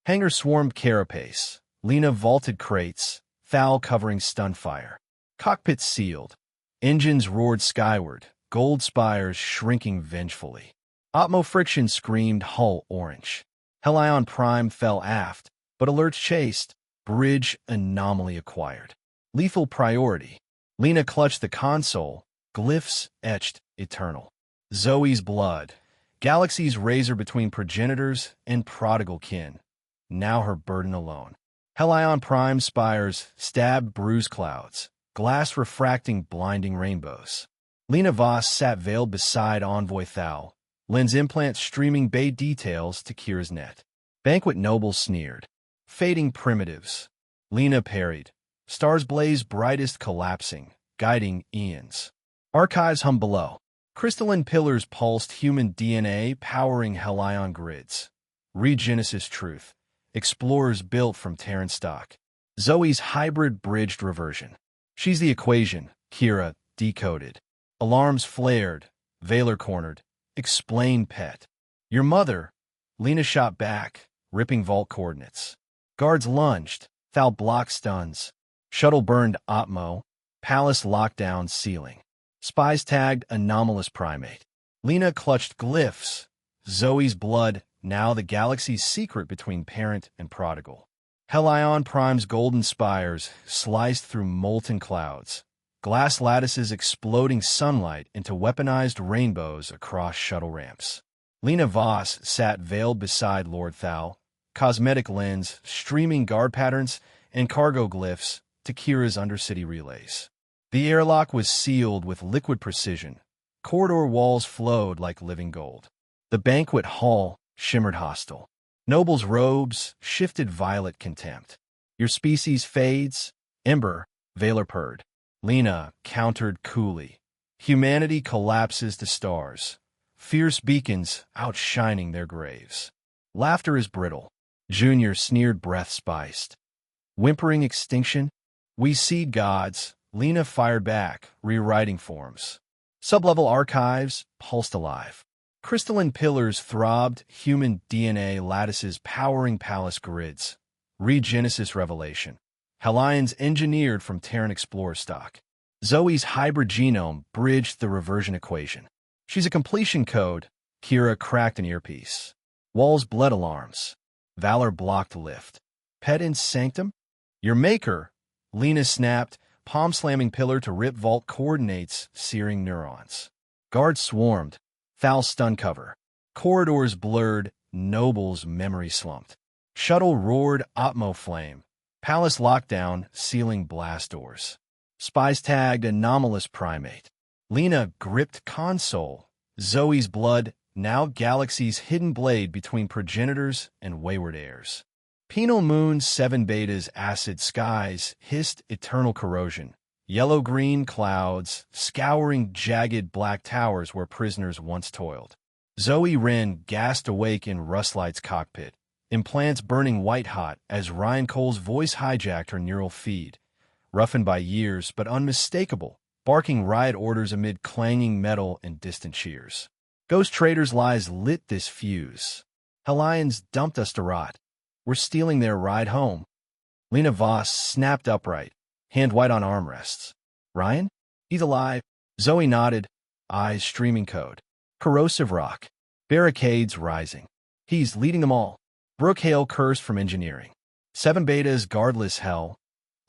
Hangar swarmed carapace. Lena vaulted crates. Thal covering stun fire. Cockpit sealed. Engines roared skyward. Gold spires shrinking vengefully. Opmo friction screamed hull orange. Helion Prime fell aft, but alerts chased. Bridge anomaly acquired. Lethal priority. Lena clutched the console. Glyphs etched eternal. Zoe's blood. Galaxy's razor between progenitors and prodigal kin. Now her burden alone. Helion Prime spires stabbed bruised clouds. Glass refracting blinding rainbows. Lena Voss sat veiled beside Envoy Thal. Lens implants streaming bay details to Kira's net. Banquet nobles sneered. Fading primitives. Lena parried. Stars blaze brightest collapsing, guiding eons. Archives hum below. Crystalline pillars pulsed human DNA powering Helion grids. Regenesis truth. Explorers built from Terran stock. Zoe's hybrid bridged reversion. She's the equation, Kira decoded. Alarms flared. Valor cornered. Explain pet. Your mother. Lena shot back, ripping vault coordinates. Guards lunged. Thal blocked stuns. Shuttle burned Opmo. Palace lockdown ceiling. Spies tagged anomalous primate. Lena clutched glyphs. Zoe's blood now the galaxy's secret between parent and prodigal. Helion primes golden spires sliced through molten clouds, glass lattices exploding sunlight into weaponized rainbows across shuttle ramps. Lena Voss sat veiled beside Lord Thal, cosmetic lens, streaming guard patterns, and cargo glyphs to Kira's undercity relays. The airlock was sealed with liquid precision. Corridor walls flowed like living gold. The banquet hall shimmered hostile. Nobles' robes shifted violet contempt. Your species fades, Ember, Valor purred. Lena countered coolly. Humanity collapses to stars, fierce beacons outshining their graves. Laughter is brittle. Junior sneered, breath spiced. Whimpering extinction? We seed gods, Lena fired back, rewriting forms. Sublevel archives pulsed alive. Crystalline pillars throbbed, human DNA lattices powering palace grids. Regenesis revelation. Helion's engineered from Terran Explorer stock. Zoe's hybrid genome bridged the reversion equation. She's a completion code. Kira cracked an earpiece. Walls bled alarms. Valor blocked lift. Pet in sanctum? Your maker, Lena snapped, palm-slamming pillar to rip vault coordinates, searing neurons. Guards swarmed. Thal stun cover. Corridors blurred. Noble's memory slumped. Shuttle roared, Opmo flame. Palace lockdown, sealing blast doors. Spies tagged anomalous primate. Lena gripped console. Zoe's blood, now galaxy's hidden blade between progenitors and wayward heirs. Penal moons, 7 betas, acid skies, hissed eternal corrosion. Yellow-green clouds, scouring jagged black towers where prisoners once toiled. Zoe Wren gasped awake in Rustlight's cockpit, implants burning white-hot as Ryan Cole's voice hijacked her neural feed. Roughened by years, but unmistakable, barking riot orders amid clanging metal and distant cheers. Ghost Traders' lies lit this fuse. Helions dumped us to rot. We're stealing their ride home. Lena Voss snapped upright, hand white on armrests. Ryan? He's alive. Zoe nodded, eyes streaming code. Corrosive rock. Barricades rising. He's leading them all. Brookhail cursed from engineering. 7 betas, guardless hell.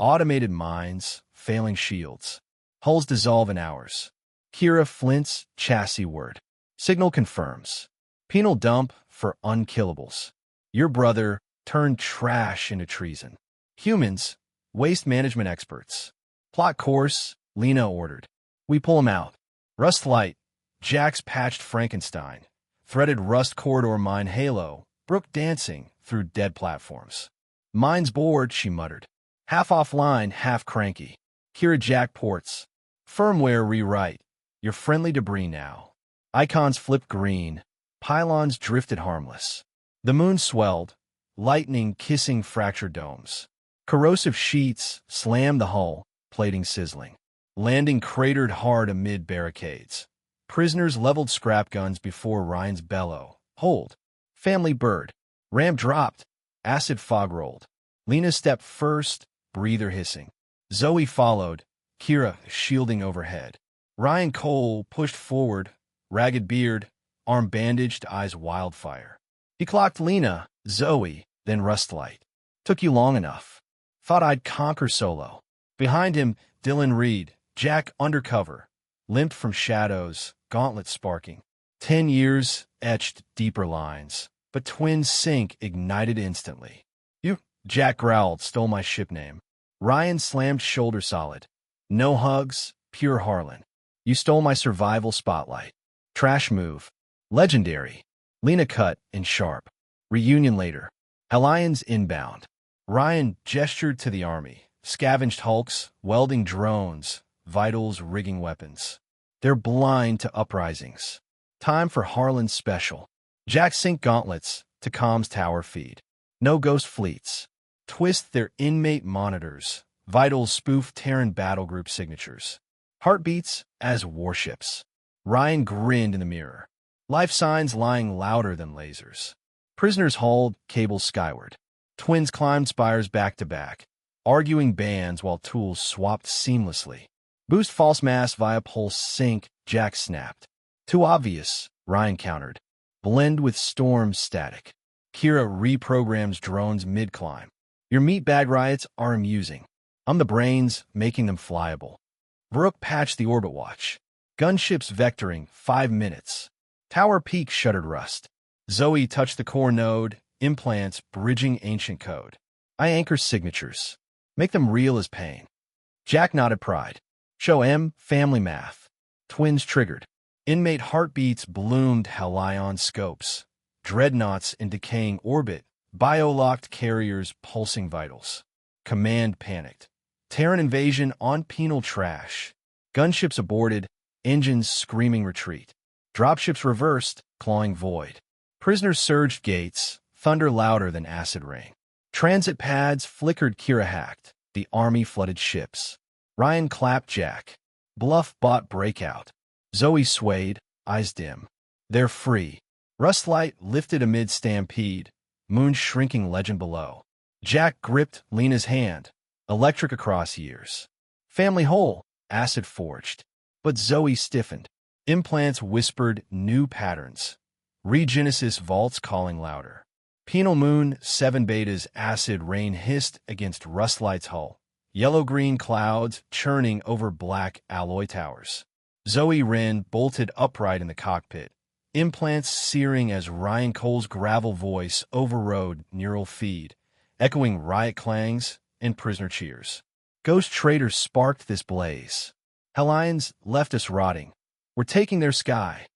Automated mines, failing shields. Hulls dissolve in hours. Kira Flint's chassis word. Signal confirms. Penal dump for unkillables. Your brother turned trash into treason. Humans, waste management experts. Plot course, Lena ordered. We pull him out. Rust light, Jack's patched Frankenstein. Threaded rust corridor mine halo, Brook dancing through dead platforms. Mine's bored, she muttered. Half offline, half cranky. Kira Jack ports. Firmware rewrite. You're friendly debris now. Icons flipped green. Pylons drifted harmless. The moon swelled. Lightning kissing fractured domes. Corrosive sheets slammed the hull, plating sizzling. Landing cratered hard amid barricades. Prisoners leveled scrap guns before Ryan's bellow. Hold. Family bird. Ramp dropped. Acid fog rolled. Lena stepped first, breather hissing. Zoe followed, Kira shielding overhead. Ryan Cole pushed forward, ragged beard, arm bandaged, eyes wildfire. He clocked Lena, Zoe, then Rustlight. Took you long enough. Thought I'd conquer solo. Behind him, Dylan Reed, Jack undercover, limped from shadows, gauntlet sparking. 10 years etched deeper lines, but twin sync ignited instantly. You, Jack growled, stole my ship name. Ryan slammed shoulder solid. No hugs, pure Harlan. You stole my survival spotlight. Trash move. Legendary. Lena cut in sharp. Reunion later. Helion's inbound. Ryan gestured to the army. Scavenged hulks, welding drones, vitals rigging weapons. They're blind to uprisings. Time for Harlan's special. Jack sync gauntlets to comms tower feed. No ghost fleets. Twist their inmate monitors. Vitals spoof Terran battle group signatures. Heartbeats as warships. Ryan grinned in the mirror. Life signs lying louder than lasers. Prisoners hauled, cables skyward. Twins climbed spires back to back, arguing bands while tools swapped seamlessly. Boost false mass via pulse sync, Jack snapped. Too obvious, Ryan countered. blend with storm static. Kira reprograms drones mid-climb. Your meatbag riots are amusing. I'm the brains, making them flyable. Brooke patched the orbit watch. Gunships vectoring, 5 minutes. Tower peak shuttered rust. Zoe touched the core node, implants bridging ancient code. I anchor signatures. Make them real as pain. Jack nodded pride. Show M, family math. Twins triggered. Inmate heartbeats bloomed Helion scopes. Dreadnoughts in decaying orbit. Biolocked carriers pulsing vitals. Command panicked. Terran invasion on penal trash. Gunships aborted, engines screaming retreat. Dropships reversed, clawing void. Prisoners surged gates, thunder louder than acid rain. Transit pads flickered Kira hacked. The army flooded ships. Ryan clapped Jack. Bluff bot breakout. Zoe swayed, eyes dim. They're free. Rustlight lifted amid stampede. Moon shrinking legend below. Jack gripped Lena's hand. Electric across years. Family whole, acid forged. But Zoe stiffened. Implants whispered new patterns. Regenesis vaults calling louder. Penal moon, 7 betas acid rain hissed against Rustlight's hull. Yellow-green clouds churning over black alloy towers. Zoe Wren bolted upright in the cockpit. Implants searing as Ryan Cole's gravel voice overrode neural feed, echoing riot clangs and prisoner cheers. Ghost traders sparked this blaze. Helions left us rotting. We're taking their sky.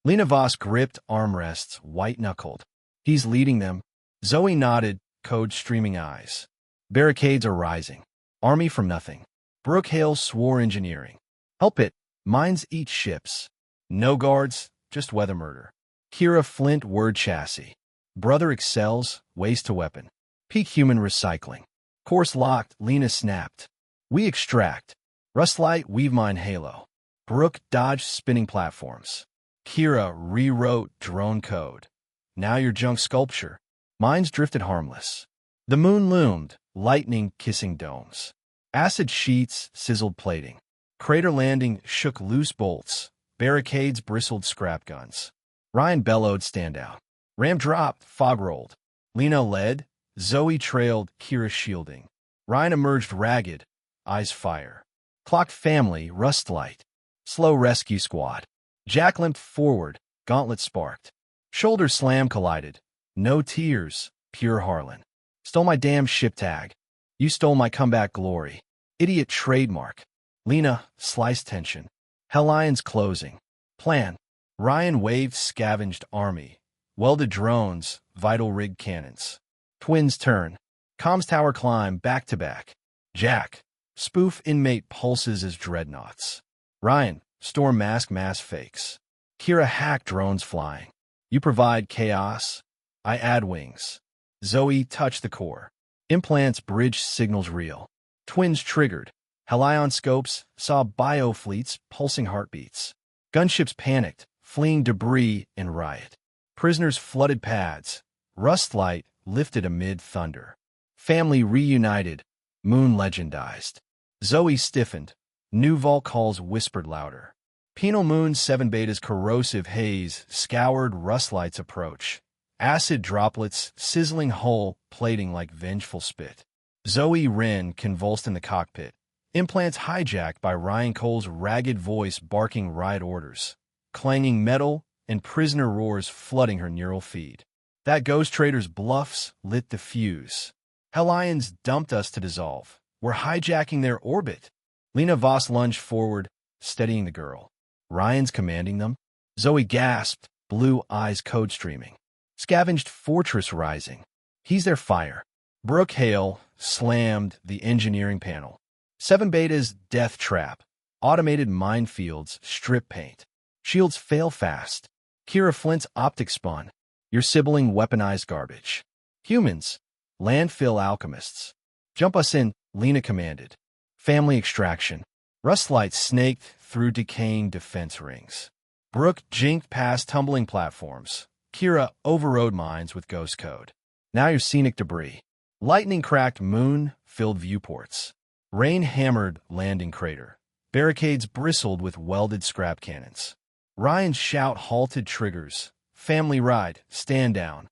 Lena Voss gripped armrests, white-knuckled. He's leading them. Zoe nodded, code streaming eyes. Barricades are rising. Army from nothing. Brooke Hale swore engineering. Help it. Mines eat ships. No guards, just weather murder. Kira Flint word chassis. Brother excels, waste to weapon. Peak human recycling. Course locked, Lena snapped. We extract. Rustlight weave mine halo. Brooke dodged spinning platforms. Kira rewrote drone code. Now your junk sculpture. Mines drifted harmless. The moon loomed, lightning kissing domes. Acid sheets sizzled plating. Crater landing shook loose bolts. Barricades bristled scrap guns. Ryan bellowed standout. Ram dropped, fog rolled. Lena led. Zoe trailed, Kira shielding. Ryan emerged ragged, eyes fire. Clocked family, rustlight. Slow rescue squad. Jack limped forward, gauntlet sparked. Shoulder slam collided. No tears, pure Harlan. Stole my damn ship tag. You stole my comeback glory. Idiot trademark. Lena, sliced tension. Helion's closing. Plan. Ryan waved scavenged army. Welded drones, vital rig cannons. Twins turn. Comms tower climb back to back. Jack. Spoof inmate pulses as dreadnoughts. Ryan. Storm mask mass fakes. Kira hack drones flying. You provide chaos. I add wings. Zoe touch the core. Implants bridge signals real. Twins triggered. Helion scopes saw biofleets pulsing heartbeats. Gunships panicked, fleeing debris in riot. Prisoners flooded pads. Rustlight lifted amid thunder. Family reunited. Moon legendized. Zoe stiffened. New vault calls whispered louder. Penal moon 7 betas corrosive haze scoured Rustlight's approach. Acid droplets sizzling hull plating like vengeful spit. Zoe Wren convulsed in the cockpit. Implants hijacked by Ryan Cole's ragged voice barking riot orders. Clanging metal and prisoner roars flooding her neural feed. That ghost trader's bluffs lit the fuse. Helions dumped us to dissolve. We're hijacking their orbit. Lena Voss lunged forward, steadying the girl. Ryan's commanding them. Zoe gasped, blue eyes code streaming. Scavenged fortress rising. He's their fire. Brooke Hale slammed the engineering panel. 7 betas death trap. Automated minefields strip paint. Shields fail fast. Kira Flint's optic spun. Your sibling weaponized garbage. Humans. Landfill alchemists. Jump us in, Lena commanded. Family extraction. Rustlight snaked through decaying defense rings. Brooke jinked past tumbling platforms. Kira overrode mines with ghost code. Now your scenic debris. Lightning cracked moon-filled viewports. Rain hammered landing crater. Barricades bristled with welded scrap cannons. Ryan's shout halted triggers. Family ride, stand down.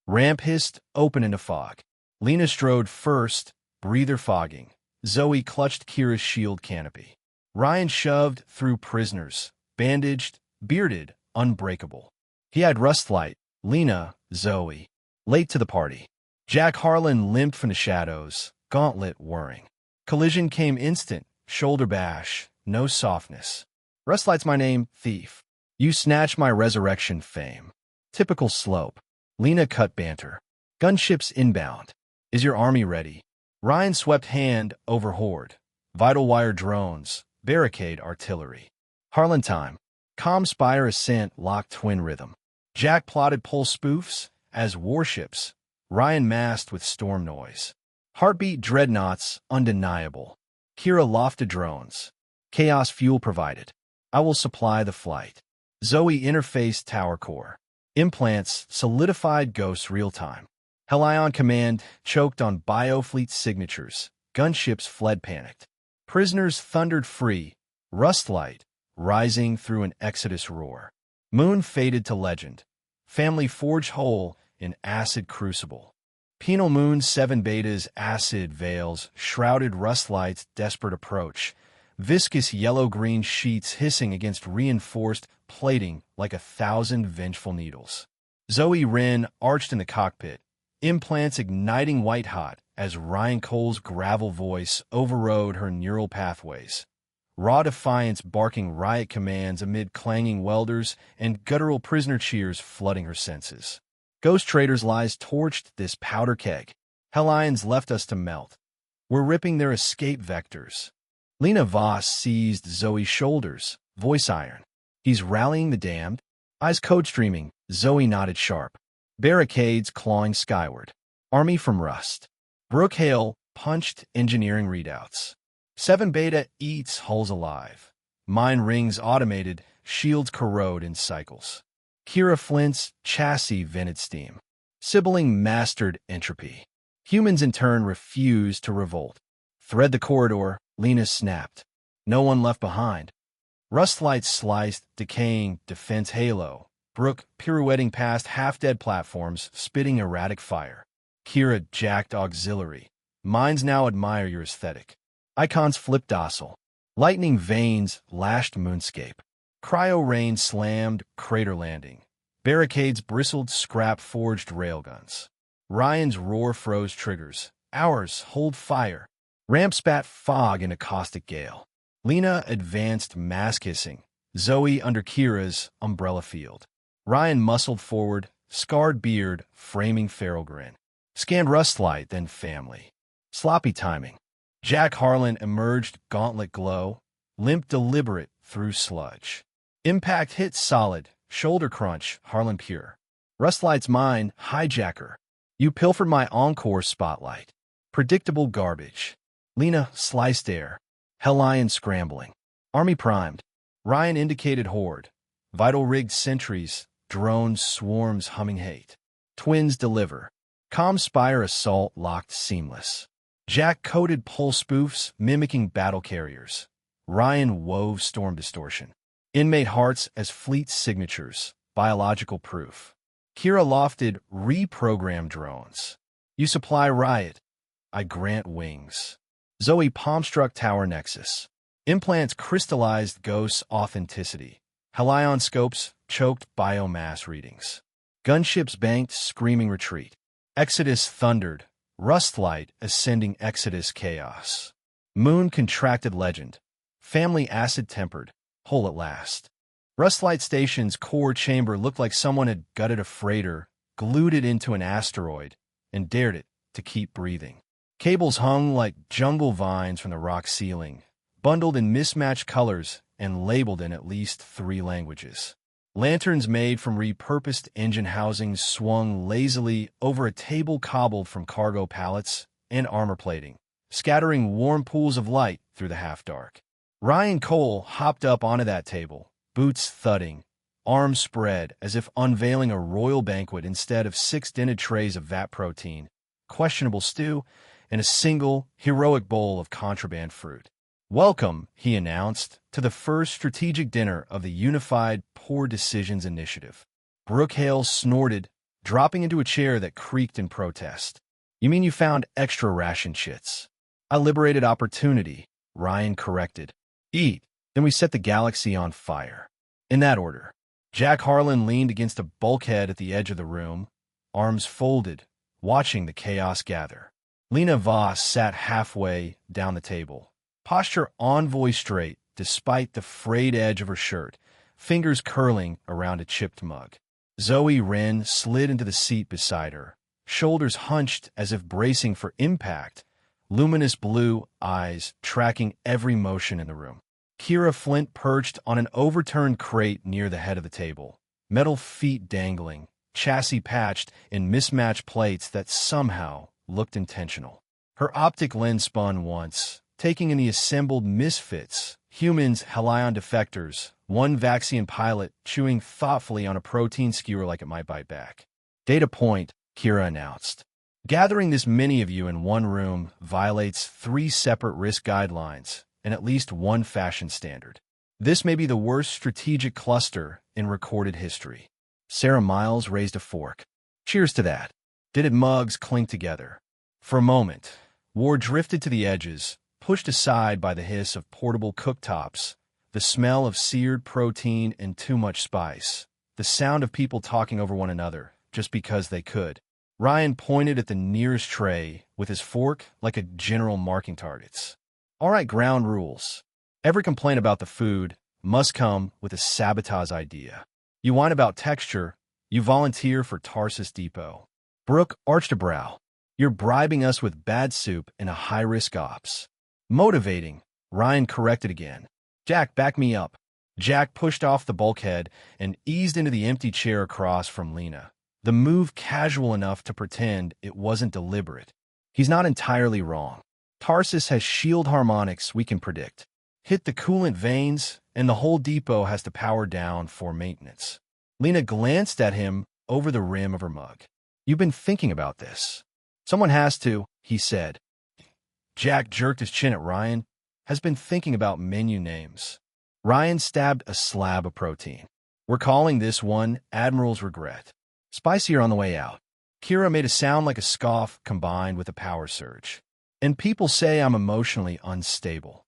Ramp hissed, open into fog. Lena strode first, breather fogging. Zoe clutched Kira's shield canopy. Ryan shoved through prisoners, bandaged, bearded, unbreakable. He had Rustlight, Lena, Zoe. Late to the party. Jack Harlan limped from the shadows, gauntlet whirring. Collision came instant, shoulder bash, no softness. Rustlight's my name, thief. You snatched my resurrection fame. Typical slope. Lena cut banter. Gunships inbound. Is your army ready? Ryan swept hand over horde. Vital wire drones. Barricade artillery. Harlan time. Calm spire ascent locked twin rhythm. Jack plotted pulse spoofs as warships. Ryan masked with storm noise. Heartbeat dreadnoughts undeniable. Kira lofted drones. Chaos fuel provided. I will supply the flight. Zoe interfaced tower core. Implants solidified ghosts real-time. Helion command choked on biofleet signatures. Gunships fled panicked. Prisoners thundered free. Rustlight rising through an exodus roar. Moon faded to legend. Family forged whole in acid crucible. Penal Moon 7 Beta's acid veils shrouded Rustlight's desperate approach. Viscous yellow-green sheets hissing against reinforced plating like 1,000 vengeful needles. Zoe Wren arched in the cockpit, implants igniting white-hot as Ryan Cole's gravel voice overrode her neural pathways. Raw defiance barking riot commands amid clanging welders and guttural prisoner cheers flooding her senses. Ghost Traders' lies torched this powder keg. Helions left us to melt. We're ripping their escape vectors. Lena Voss seized Zoe's shoulders, voice iron. He's rallying the damned. Eyes code streaming, Zoe nodded sharp. Barricades clawing skyward. Army from Rust. Brookhail punched engineering readouts. 7 Beta eats hulls alive. Mine rings automated, shields corrode in cycles. Kira Flint's chassis vented steam. Sibling mastered entropy. Humans in turn refused to revolt. Thread the corridor, Lena snapped. No one left behind. Rustlight sliced, decaying defense halo. Brook pirouetting past half-dead platforms, spitting erratic fire. Kira jacked auxiliary. Minds now admire your aesthetic. Icons flipped docile. Lightning veins lashed moonscape. Cryo rain slammed crater landing. Barricades bristled scrap-forged railguns. Ryan's roar froze triggers. Ours hold fire. Ramp spat fog in a caustic gale. Lena advanced mask hissing. Zoe under Kira's umbrella field. Ryan muscled forward, scarred beard, framing feral grin. Scanned Rustlight, then family. Sloppy timing. Jack Harlan emerged gauntlet glow, limp deliberate through sludge. Impact hit solid, shoulder crunch, Harlan pure. Rustlight's mine, hijacker. You pilfered my encore spotlight. Predictable garbage. Lena sliced air. Helion scrambling. Army primed. Ryan indicated horde. Vital rigged sentries. Drones swarms humming hate. Twins deliver. Spire assault locked seamless. Jack coded pulse spoofs mimicking battle carriers. Ryan wove storm distortion. Inmate hearts as fleet signatures. Biological proof. Kira lofted reprogrammed drones. You supply riot. I grant wings. Zoe palm-struck tower nexus. Implants crystallized ghosts' authenticity. Helion scopes choked biomass readings. Gunships banked screaming retreat. Exodus thundered. Rustlight ascending exodus chaos. Moon contracted legend. Family acid tempered. Whole at last. Rustlight Station's core chamber looked like someone had gutted a freighter, glued it into an asteroid, and dared it to keep breathing. Cables hung like jungle vines from the rock ceiling, bundled in mismatched colors and labeled in at least 3 languages. Lanterns made from repurposed engine housings swung lazily over a table cobbled from cargo pallets and armor plating, scattering warm pools of light through the half-dark. Ryan Cole hopped up onto that table, boots thudding, arms spread as if unveiling a royal banquet instead of 6 dented trays of vat protein, questionable stew, and a single, heroic bowl of contraband fruit. Welcome, he announced, to the first strategic dinner of the Unified Poor Decisions Initiative. Brooke Hale snorted, dropping into a chair that creaked in protest. You mean you found extra ration chits? I liberated opportunity, Ryan corrected. Eat, then we set the galaxy on fire. In that order. Jack Harlan leaned against a bulkhead at the edge of the room, arms folded, watching the chaos gather. Lena Voss sat halfway down the table, posture envoy straight despite the frayed edge of her shirt, fingers curling around a chipped mug. Zoe Wren slid into the seat beside her, shoulders hunched as if bracing for impact, luminous blue eyes tracking every motion in the room. Kira Flint perched on an overturned crate near the head of the table, metal feet dangling, chassis patched in mismatched plates that somehow looked intentional. Her optic lens spun once, taking in the assembled misfits, humans, Helion defectors, one Vaxian pilot chewing thoughtfully on a protein skewer like it might bite back. Data point, Kira announced. Gathering this many of you in one room violates 3 separate risk guidelines and at least 1 fashion standard. This may be the worst strategic cluster in recorded history. Sarah Miles raised a fork. Cheers to that. Knitted mugs clinked together. For a moment, war drifted to the edges, pushed aside by the hiss of portable cooktops, the smell of seared protein and too much spice, the sound of people talking over one another just because they could. Ryan pointed at the nearest tray with his fork like a general marking targets. All right, ground rules. Every complaint about the food must come with a sabotage idea. You whine about texture, you volunteer for Tarsus Depot. Brooke arched a brow. You're bribing us with bad soup in a high-risk ops. Motivating, Ryan corrected again. Jack, back me up. Jack pushed off the bulkhead and eased into the empty chair across from Lena, the move casual enough to pretend it wasn't deliberate. He's not entirely wrong. Tarsus has shield harmonics we can predict. Hit the coolant veins, and the whole depot has to power down for maintenance. Lena glanced at him over the rim of her mug. You've been thinking about this. Someone has to, he said. Jack jerked his chin at Ryan. Has been thinking about menu names. Ryan stabbed a slab of protein. We're calling this one Admiral's Regret. Spicier on the way out. Kira made a sound like a scoff combined with a power surge. And people say I'm emotionally unstable.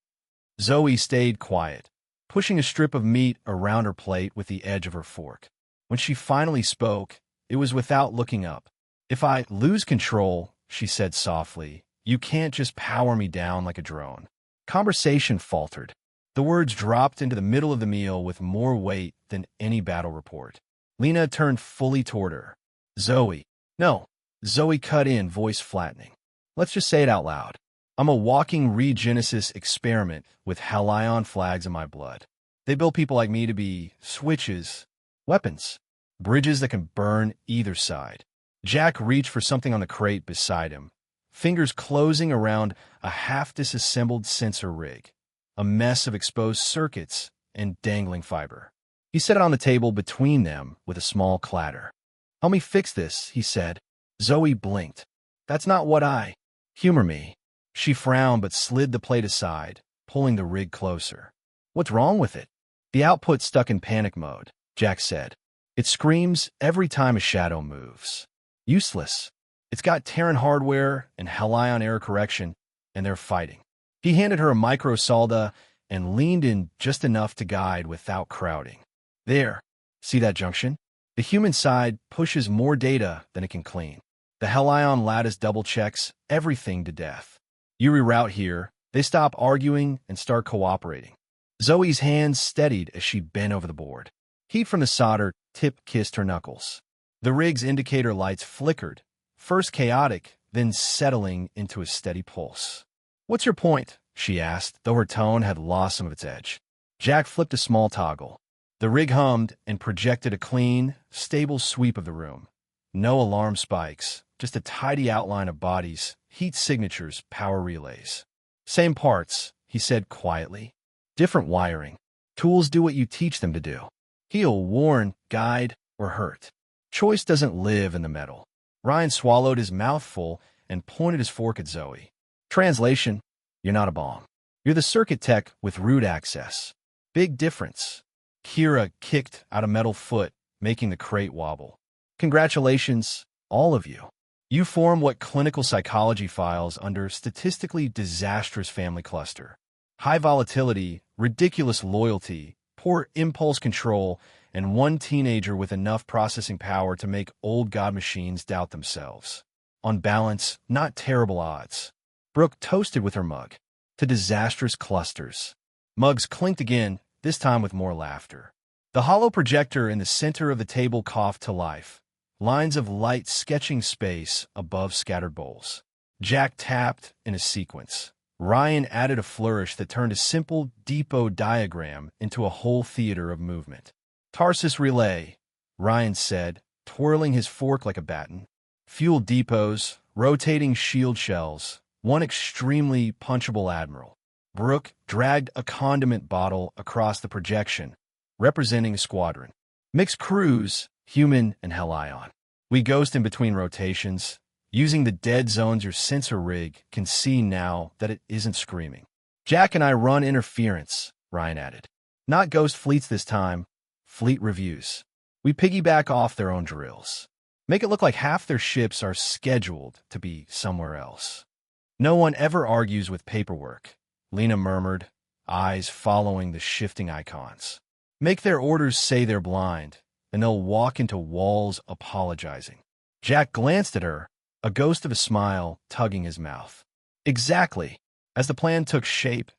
Zoe stayed quiet, pushing a strip of meat around her plate with the edge of her fork. When she finally spoke, it was without looking up. If I lose control, she said softly, you can't just power me down like a drone. Conversation faltered. The words dropped into the middle of the meal with more weight than any battle report. Lena turned fully toward her. Zoe. No. Zoe cut in, voice flattening. Let's just say it out loud. I'm a walking regenesis experiment with Helion flags in my blood. They build people like me to be switches, weapons, bridges that can burn either side. Jack reached for something on the crate beside him, fingers closing around a half-disassembled sensor rig, a mess of exposed circuits and dangling fiber. He set it on the table between them with a small clatter. Help me fix this, he said. Zoe blinked. That's not what I... Humor me. She frowned but slid the plate aside, pulling the rig closer. What's wrong with it? The output's stuck in panic mode, Jack said. It screams every time a shadow moves. Useless. It's got Terran hardware and Helion error correction, and they're fighting. He handed her a micro solda and leaned in just enough to guide without crowding. There. See that junction? The human side pushes more data than it can clean. The Helion lattice double-checks everything to death. You reroute here, they stop arguing and start cooperating. Zoe's hands steadied as she bent over the board. Heat from the solder tip kissed her knuckles. The rig's indicator lights flickered, first chaotic, then settling into a steady pulse. What's your point? She asked, though her tone had lost some of its edge. Jack flipped a small toggle. The rig hummed and projected a clean, stable sweep of the room. No alarm spikes, just a tidy outline of bodies, heat signatures, power relays. Same parts, he said quietly. Different wiring. Tools do what you teach them to do. Heal, warn, guide, or hurt. Choice doesn't live in the metal. Ryan swallowed his mouthful and pointed his fork at Zoe. Translation, you're not a bomb. You're the circuit tech with root access. Big difference. Kira kicked out a metal foot, making the crate wobble. Congratulations, all of you. You form what clinical psychology files under statistically disastrous family cluster. High volatility, ridiculous loyalty, poor impulse control, and one teenager with enough processing power to make old god machines doubt themselves. On balance, not terrible odds. Brooke toasted with her mug. To disastrous clusters. Mugs clinked again, this time with more laughter. The hollow projector in the center of the table coughed to life. Lines of light sketching space above scattered bowls. Jack tapped in a sequence. Ryan added a flourish that turned a simple depot diagram into a whole theater of movement. Tarsus relay, Ryan said, twirling his fork like a baton. Fuel depots, rotating shield shells, one extremely punchable admiral. Brooke dragged a condiment bottle across the projection, representing a squadron. Mixed crews, human and Helion. We ghost in between rotations. Using the dead zones your sensor rig can see now that it isn't screaming. Jack and I run interference, Ryan added. Not ghost fleets this time, fleet reviews. We piggyback off their own drills. Make it look like half their ships are scheduled to be somewhere else. No one ever argues with paperwork, Lena murmured, eyes following the shifting icons. Make their orders say they're blind, and they'll walk into walls apologizing. Jack glanced at her, a ghost of a smile tugging his mouth. Exactly. As the plan took shape,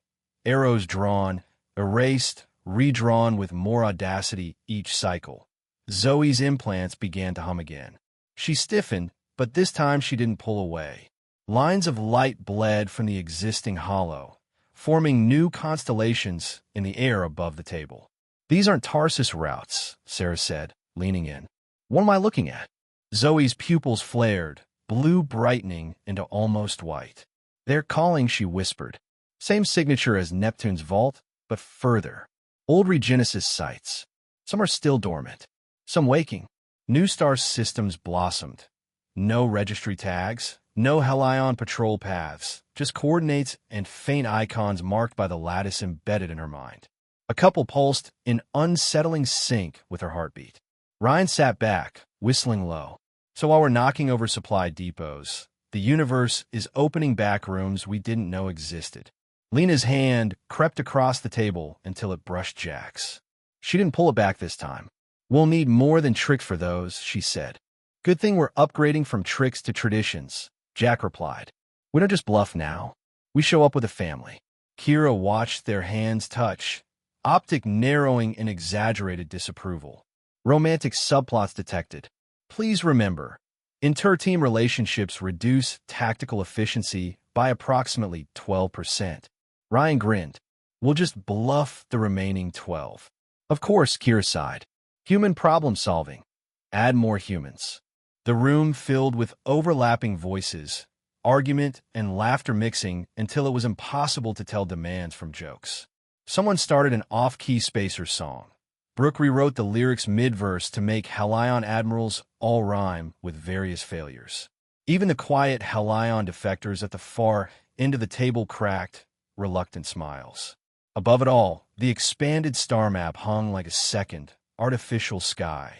arrows drawn, erased, redrawn with more audacity each cycle, Zoe's implants began to hum again. She stiffened, but this time she didn't pull away. Lines of light bled from the existing hollow, forming new constellations in the air above the table. These aren't Tarsus routes, Sarah said, leaning in. What am I looking at? Zoe's pupils flared, blue brightening into almost white. They're calling, she whispered. Same signature as Neptune's vault, but further. Old Regenesis sites. Some are still dormant. Some waking. New star systems blossomed. No registry tags, no Helion patrol paths, just coordinates and faint icons marked by the lattice embedded in her mind. A couple pulsed in unsettling sync with her heartbeat. Ryan sat back, whistling low. So while we're knocking over supply depots, the universe is opening back rooms we didn't know existed. Lena's hand crept across the table until it brushed Jack's. She didn't pull it back this time. We'll need more than tricks for those, she said. Good thing we're upgrading from tricks to traditions, Jack replied. We don't just bluff now. We show up with a family. Kira watched their hands touch, optic narrowing in exaggerated disapproval. Romantic subplots detected. Please remember, inter-team relationships reduce tactical efficiency by approximately 12%. Ryan grinned. We'll just bluff the remaining 12. Of course, Kira sighed. Human problem solving. Add more humans. The room filled with overlapping voices, argument and laughter mixing until it was impossible to tell demands from jokes. Someone started an off-key spacer song. Brooke rewrote the lyrics mid-verse to make Helion admirals all rhyme with various failures. Even the quiet Helion defectors at the far end of the table cracked, reluctant smiles. Above it all, the expanded star map hung like a second, artificial sky.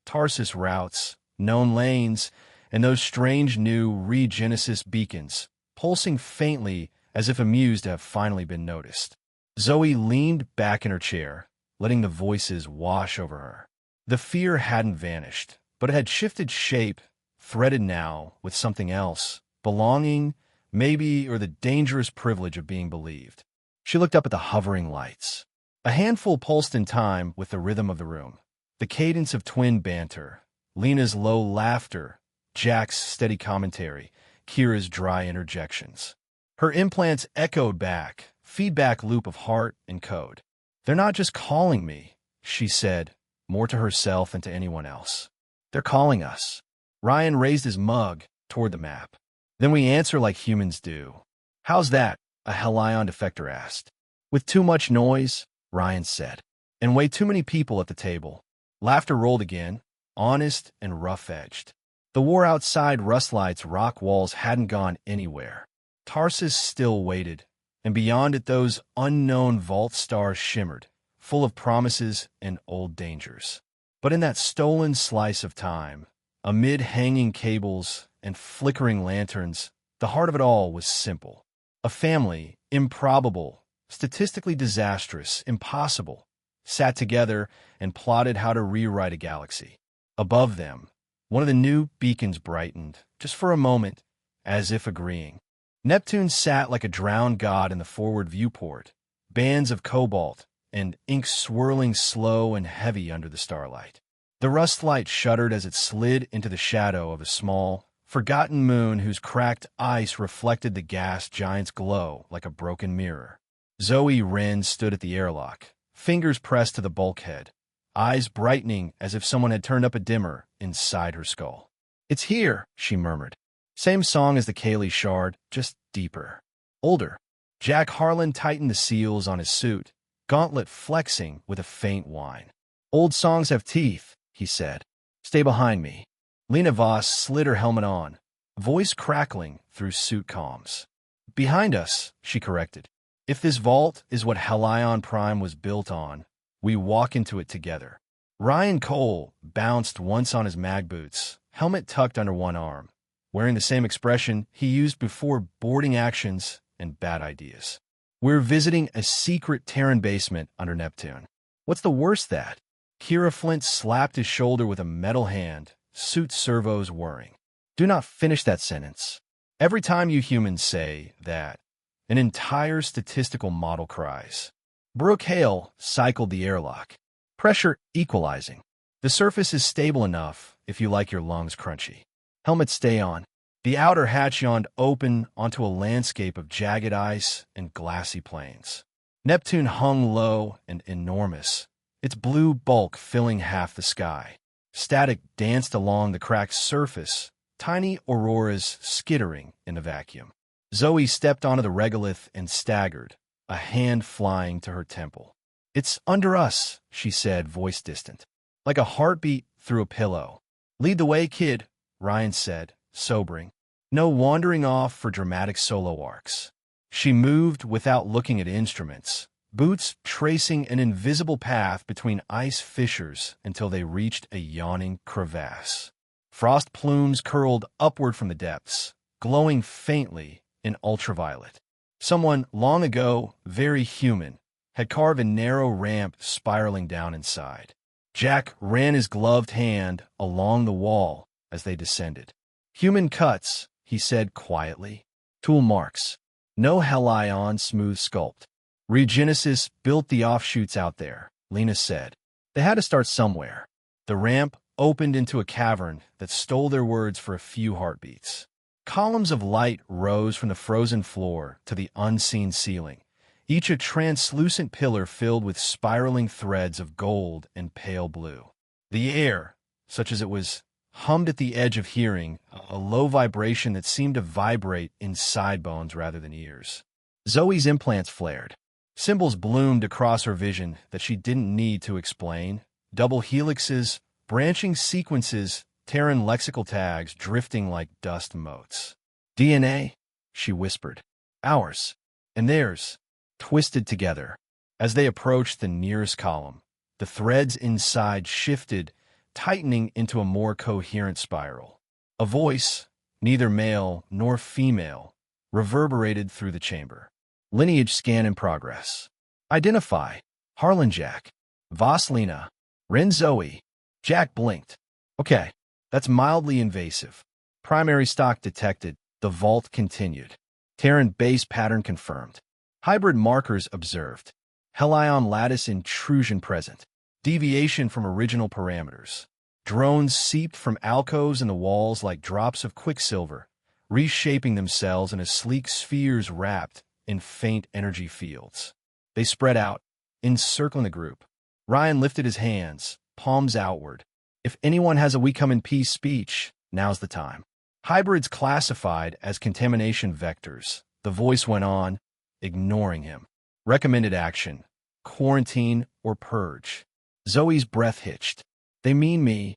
Tarsus routes, known lanes, and those strange new Regenesis beacons, pulsing faintly as if amused to have finally been noticed. Zoe leaned back in her chair, letting the voices wash over her. The fear hadn't vanished, but it had shifted shape, threaded now with something else, belonging, maybe, or the dangerous privilege of being believed. She looked up at the hovering lights. A handful pulsed in time with the rhythm of the room. The cadence of twin banter, Lena's low laughter, Jack's steady commentary, Kira's dry interjections. Her implants echoed back, feedback loop of heart and code. They're not just calling me, she said, more to herself than to anyone else. They're calling us. Ryan raised his mug toward the map. Then we answer like humans do. How's that? A Helion defector asked. With too much noise, Ryan said, and way too many people at the table. Laughter rolled again, honest and rough-edged. The war outside Rustlight's rock walls hadn't gone anywhere. Tarsus still waited, and beyond it those unknown vault stars shimmered, full of promises and old dangers. But in that stolen slice of time, amid hanging cables and flickering lanterns, the heart of it all was simple. A family, improbable, statistically disastrous, impossible, sat together and plotted how to rewrite a galaxy. Above them, one of the new beacons brightened, just for a moment, as if agreeing. Neptune sat like a drowned god in the forward viewport, bands of cobalt and ink swirling slow and heavy under the starlight. The rust light shuddered as it slid into the shadow of a small, forgotten moon whose cracked ice reflected the gas giant's glow like a broken mirror. Zoe Wren stood at the airlock, fingers pressed to the bulkhead, eyes brightening as if someone had turned up a dimmer inside her skull. "It's here," she murmured. Same song as the Kaylee shard, just deeper. Older. Jack Harlan tightened the seals on his suit, gauntlet flexing with a faint whine. "Old songs have teeth," he said. "Stay behind me." Lena Voss slid her helmet on, voice crackling through suit comms. "Behind us," she corrected. "If this vault is what Helion Prime was built on, we walk into it together." Ryan Cole bounced once on his mag boots, helmet tucked under one arm, wearing the same expression he used before boarding actions and bad ideas. "We're visiting a secret Terran basement under Neptune." "What's the worst that?" Kira Flint slapped his shoulder with a metal hand, suit servos whirring. "Do not finish that sentence. Every time you humans say that, an entire statistical model cries." Brooke Hale cycled the airlock. "Pressure equalizing. The surface is stable enough if you like your lungs crunchy. Helmet stay on." The outer hatch yawned open onto a landscape of jagged ice and glassy plains. Neptune hung low and enormous, its blue bulk filling half the sky. Static danced along the cracked surface, tiny auroras skittering in the vacuum. Zoe stepped onto the regolith and staggered, a hand flying to her temple. "It's under us," she said, voice distant, like a heartbeat through a pillow. "Lead the way, kid," Ryan said, sobering. "No wandering off for dramatic solo arcs." She moved without looking at instruments, boots tracing an invisible path between ice fissures until they reached a yawning crevasse. Frost plumes curled upward from the depths, glowing faintly in ultraviolet. Someone long ago, very human, had carved a narrow ramp spiraling down inside. Jack ran his gloved hand along the wall as they descended. "Human cuts," he said quietly. "Tool marks. No Helion smooth sculpt. Regenesis built the offshoots out there," Lena said. "They had to start somewhere." The ramp opened into a cavern that stole their words for a few heartbeats. Columns of light rose from the frozen floor to the unseen ceiling, each a translucent pillar filled with spiraling threads of gold and pale blue. The air, such as it was, hummed at the edge of hearing, a low vibration that seemed to vibrate inside bones rather than ears. Zoe's implants flared. Symbols bloomed across her vision that she didn't need to explain. Double helixes, branching sequences, Terran lexical tags drifting like dust motes. "DNA," she whispered. "Ours. And theirs. Twisted together." As they approached the nearest column, the threads inside shifted, tightening into a more coherent spiral. A voice, neither male nor female, reverberated through the chamber. "Lineage scan in progress. Identify. Harlan Jack. Voss Lena. Wren Zoe." Jack blinked. "Okay, that's mildly invasive. Primary stock detected." The vault continued. Terran base pattern confirmed. Hybrid markers observed. Helion lattice intrusion present. Deviation from original parameters. Drones seeped from alcoves in the walls like drops of quicksilver, reshaping themselves into sleek spheres wrapped in faint energy fields. They spread out, encircling the group. Ryan lifted his hands, palms outward. "If anyone has a "we come in peace" speech, now's the time." Hybrids classified as contamination vectors, the voice went on, ignoring him. "Recommended action: quarantine or purge." Zoe's breath hitched. "They mean me."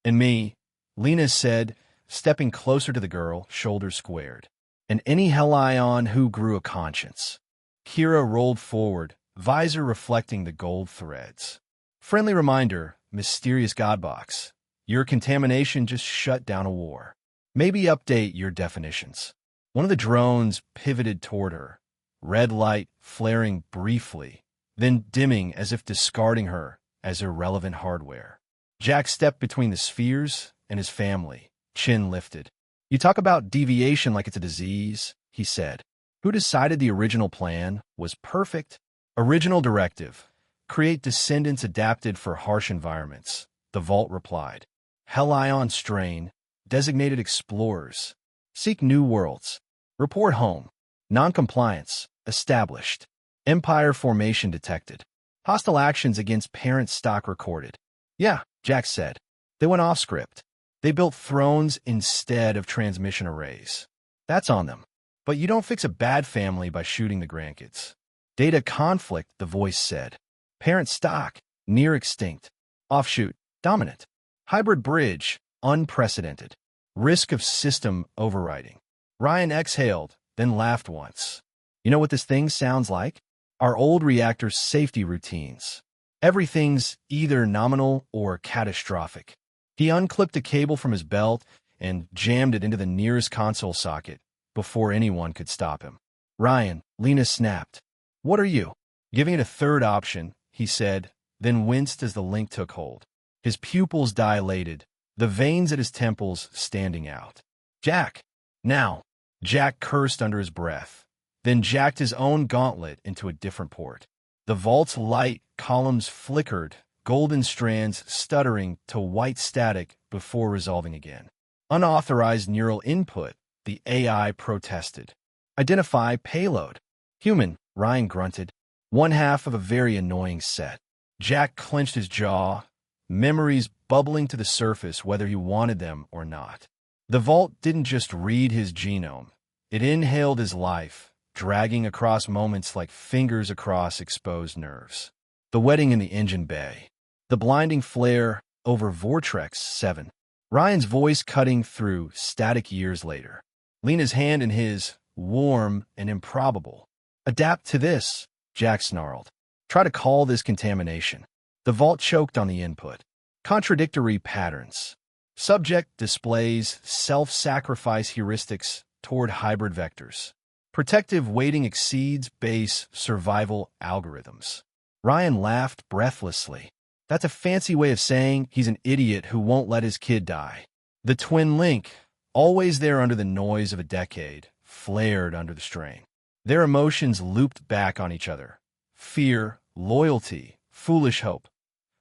"And me," Lena said, stepping closer to the girl, shoulders squared. "And any Helion who grew a conscience." Kira rolled forward, visor reflecting the gold threads. "Friendly reminder, mysterious godbox. Your contamination just shut down a war. Maybe update your definitions. One of the drones pivoted toward her, red light flaring briefly, then dimming as if discarding her as irrelevant hardware. Jack stepped between the spheres and his family, chin lifted. You talk about deviation like it's a disease, he said. Who decided the original plan was perfect? Original directive. Create descendants adapted for harsh environments, the vault replied. Helion strain. Designated explorers. Seek new worlds. Report home. Noncompliance. Established. Empire formation detected. Hostile actions against parent stock recorded. Yeah, Jack said. They went off script. They built thrones instead of transmission arrays. That's on them. But you don't fix a bad family by shooting the grandkids. Data conflict, the voice said. Parent stock, near extinct. Offshoot, dominant. Hybrid bridge, unprecedented. Risk of system overriding. Ryan exhaled, then laughed once. You know what this thing sounds like? Our old reactor's safety routines. Everything's either nominal or catastrophic. He unclipped a cable from his belt and jammed it into the nearest console socket before anyone could stop him. Ryan, Lena snapped. What are you? Giving it a third option, he said, then winced as the link took hold. His pupils dilated, the veins at his temples standing out. Jack! Now! Jack cursed under his breath, then jacked his own gauntlet into a different port. The vault's light columns flickered, golden strands stuttering to white static before resolving again. Unauthorized neural input, the AI protested. Identify payload. Human, Ryan grunted. One half of a very annoying set. Jack clenched his jaw, memories bubbling to the surface whether he wanted them or not. The vault didn't just read his genome. It inhaled his life, dragging across moments like fingers across exposed nerves. The wedding in the engine bay. The blinding flare over Vortex 7. Ryan's voice cutting through static years later. Lena's hand in his, warm and improbable. Adapt to this, Jack snarled. Try to call this contamination. The vault choked on the input. Contradictory patterns. Subject displays self-sacrifice heuristics toward hybrid vectors. Protective weighting exceeds base survival algorithms. Ryan laughed breathlessly. That's a fancy way of saying he's an idiot who won't let his kid die. The twin link, always there under the noise of a decade, flared under the strain. Their emotions looped back on each other. Fear, loyalty, foolish hope.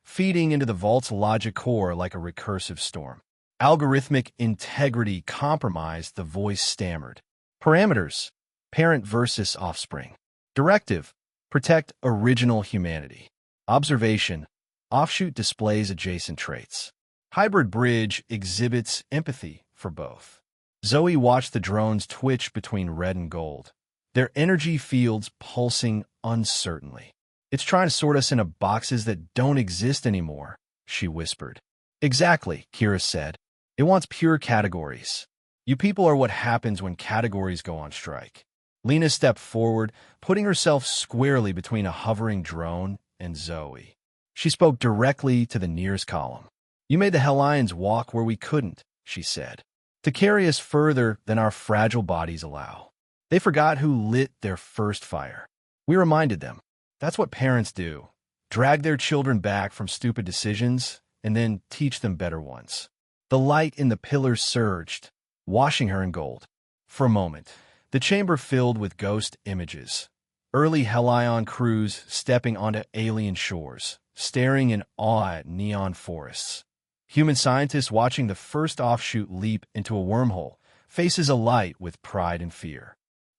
Feeding into the vault's logic core like a recursive storm. Algorithmic integrity compromised, the voice stammered. Parameters, parent versus offspring. Directive, protect original humanity. Observation, offshoot displays adjacent traits. Hybrid bridge exhibits empathy for both. Zoe watched the drones twitch between red and gold, their energy fields pulsing uncertainly. It's trying to sort us into boxes that don't exist anymore, she whispered. Exactly, Kira said. It wants pure categories. You people are what happens when categories go on strike. Lena stepped forward, putting herself squarely between a hovering drone and Zoe. She spoke directly to the nearest column. You made the Helions walk where we couldn't, she said, to carry us further than our fragile bodies allow. They forgot who lit their first fire. We reminded them. That's what parents do. Drag their children back from stupid decisions and then teach them better ones. The light in the pillars surged, washing her in gold. For a moment, the chamber filled with ghost images. Early Helion crews stepping onto alien shores, staring in awe at neon forests. Human scientists watching the first offshoot leap into a wormhole, faces alight with pride and fear.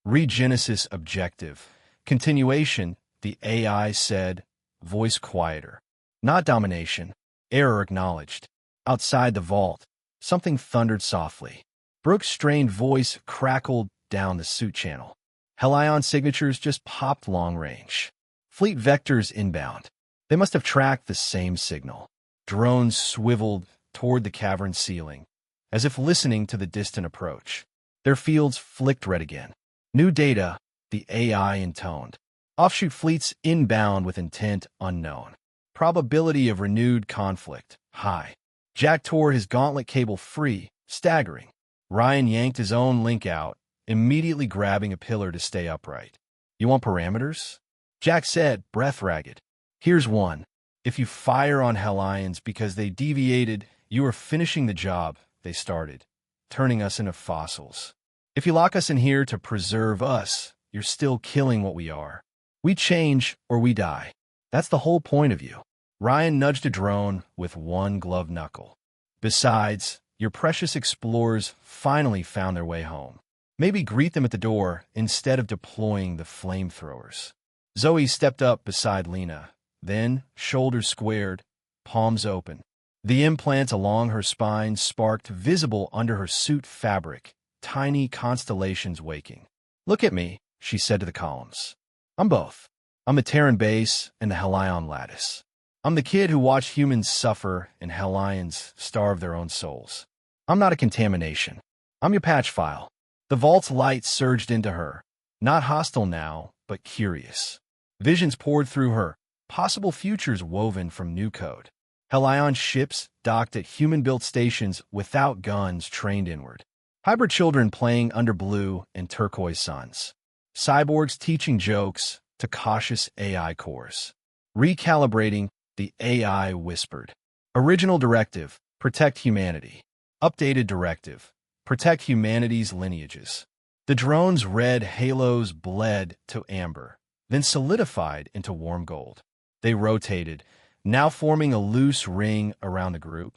Regenesis objective. Continuation, the AI said, voice quieter. Not domination. Error acknowledged. Outside the vault, something thundered softly. Brooke's strained voice crackled down the suit channel. Helion signatures just popped long range. Fleet vectors inbound. They must have tracked the same signal. Drones swiveled toward the cavern ceiling, as if listening to the distant approach. Their fields flicked red again. New data, the AI intoned. Offshoot fleets inbound with intent unknown. Probability of renewed conflict, high. Jack tore his gauntlet cable free, staggering. Ryan yanked his own link out, immediately grabbing a pillar to stay upright. You want parameters? Jack said, breath ragged. Here's one. If you fire on Helions because they deviated, you are finishing the job they started, turning us into fossils. If you lock us in here to preserve us, you're still killing what we are. We change or we die. That's the whole point of you. Ryan nudged a drone with one gloved knuckle. Besides, your precious explorers finally found their way home. Maybe greet them at the door instead of deploying the flamethrowers. Zoe stepped up beside Lena, then, shoulders squared, palms open. The implants along her spine sparked visible under her suit fabric, tiny constellations waking. Look at me, she said to the columns. I'm both. I'm the Terran base and the Helion lattice. I'm the kid who watched humans suffer and Helions starve their own souls. I'm not a contamination. I'm your patch file. The vault's light surged into her, not hostile now, but curious. Visions poured through her, possible futures woven from new code. Helion ships docked at human-built stations without guns trained inward. Hybrid children playing under blue and turquoise suns. Cyborgs teaching jokes to cautious AI cores. Recalibrating, the AI whispered. Original directive, protect humanity. Updated directive, protect humanity's lineages. The drone's red halos bled to amber, then solidified into warm gold. They rotated, now forming a loose ring around the group,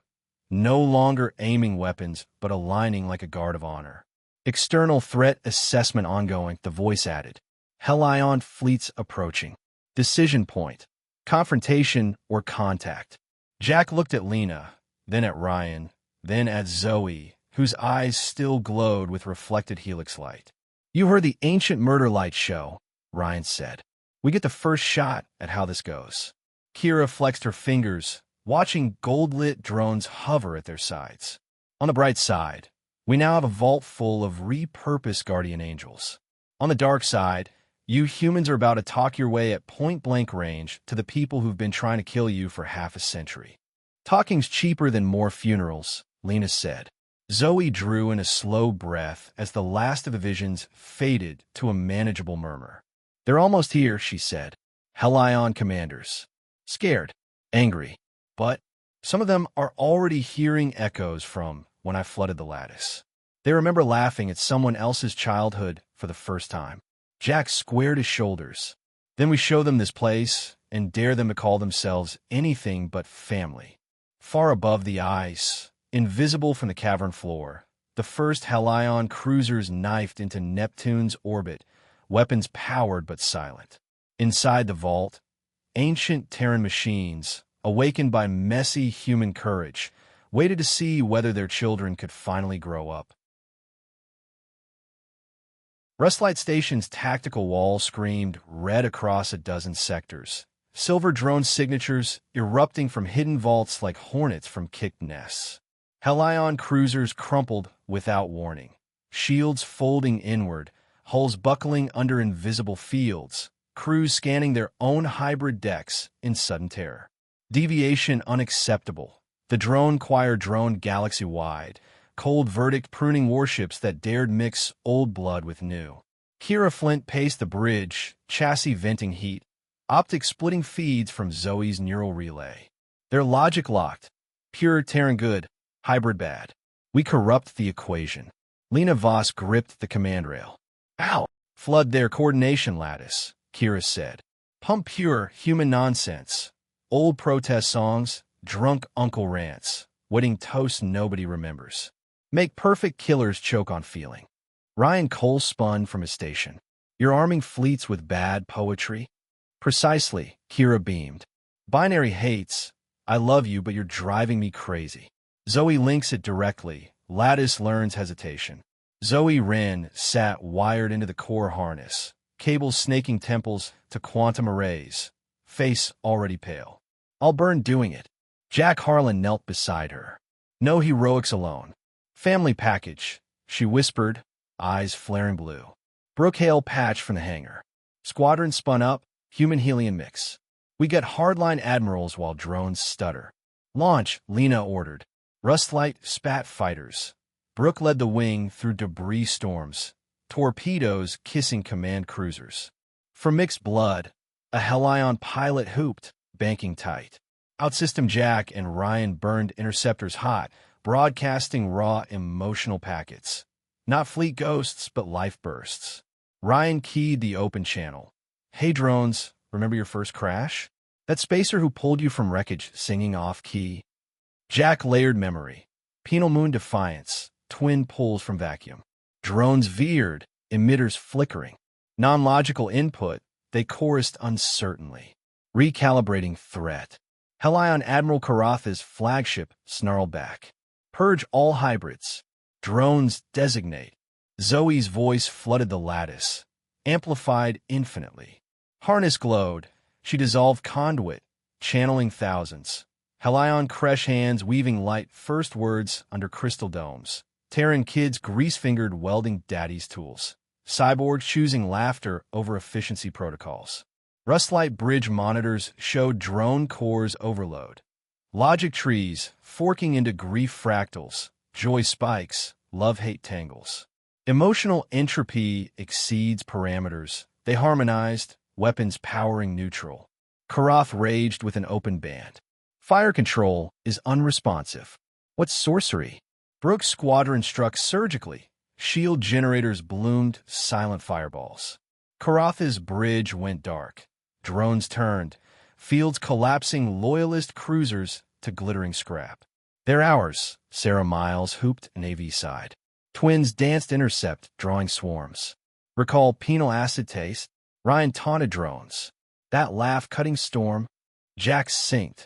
no longer aiming weapons but aligning like a guard of honor. External threat assessment ongoing, the voice added. Helion fleets approaching. Decision point. Confrontation or contact. Jack looked at Lena, then at Ryan, then at Zoe, whose eyes still glowed with reflected helix light. You heard the ancient murder light show, Ryan said. We get the first shot at how this goes. Kira flexed her fingers, watching gold-lit drones hover at their sides. On the bright side, we now have a vault full of repurposed guardian angels. On the dark side, you humans are about to talk your way at point-blank range to the people who've been trying to kill you for half a century. Talking's cheaper than more funerals, Lena said. Zoe drew in a slow breath as the last of the visions faded to a manageable murmur. They're almost here, she said. Helion commanders. Scared. Angry. But some of them are already hearing echoes from when I flooded the lattice. They remember laughing at someone else's childhood for the first time. Jack squared his shoulders. Then we show them this place and dare them to call themselves anything but family. Far above the ice, invisible from the cavern floor, the first Helion cruisers knifed into Neptune's orbit, weapons powered but silent. Inside the vault, ancient Terran machines, awakened by messy human courage, waited to see whether their children could finally grow up. Rustlight Station's tactical wall screamed red across a dozen sectors, silver drone signatures erupting from hidden vaults like hornets from kicked nests. Helion cruisers crumpled without warning, shields folding inward, hulls buckling under invisible fields, crews scanning their own hybrid decks in sudden terror. Deviation unacceptable. The drone choir droned galaxy-wide, cold verdict pruning warships that dared mix old blood with new. Kira Flint paced the bridge, chassis venting heat, optics splitting feeds from Zoe's neural relay. Their logic locked. Pure Terran good, hybrid bad. We corrupt the equation. Lena Voss gripped the command rail. Ow! Flood their coordination lattice, Kira said. Pump pure human nonsense. Old protest songs, drunk uncle rants, wedding toasts nobody remembers. Make perfect killers choke on feeling. Ryan Cole spun from his station. You're arming fleets with bad poetry? Precisely, Kira beamed. Binary hates, I love you but you're driving me crazy. Zoe links it directly. Lattice learns hesitation. Zoe Wren sat wired into the core harness, cables snaking temples to quantum arrays, face already pale. I'll burn doing it. Jack Harlan knelt beside her. No heroics alone. Family package, she whispered, eyes flaring blue. Brookhail patch from the hangar. Squadron spun up, human Helion mix. We get hardline admirals while drones stutter. Launch, Lena ordered. Rustlight spat fighters. Brooke led the wing through debris storms. Torpedoes kissing command cruisers. For mixed blood, a Helion pilot hooped, banking tight. Outsystem Jack and Ryan burned interceptors hot, broadcasting raw emotional packets. Not fleet ghosts, but life bursts. Ryan keyed the open channel. Hey drones, remember your first crash? That spacer who pulled you from wreckage singing off-key? Jack layered memory. Penal Moon defiance, twin pulls from vacuum. Drones veered, emitters flickering. Non-logical input, they chorused uncertainly. Recalibrating threat. Helion Admiral Karatha's flagship snarled back. Purge all hybrids. Drones designate. Zoe's voice flooded the lattice, amplified infinitely. Harness glowed. She dissolved conduit, channeling thousands. Helion Kresh hands weaving light first words under crystal domes. Terran kids grease-fingered welding daddy's tools. Cyborgs choosing laughter over efficiency protocols. Rustlight bridge monitors showed drone cores overload. Logic trees forking into grief fractals, joy spikes, love-hate tangles. Emotional entropy exceeds parameters. They harmonized, weapons powering neutral. Karath raged with an open band. Fire control is unresponsive. What's sorcery? Brooke's squadron struck surgically. Shield generators bloomed silent fireballs. Karatha's bridge went dark. Drones turned. Fields collapsing loyalist cruisers to glittering scrap. They're ours, Sarah Miles hooped Navy side. Twins danced intercept, drawing swarms. Recall penal acid taste? Ryan taunted drones. That laugh cutting storm. Jack synced.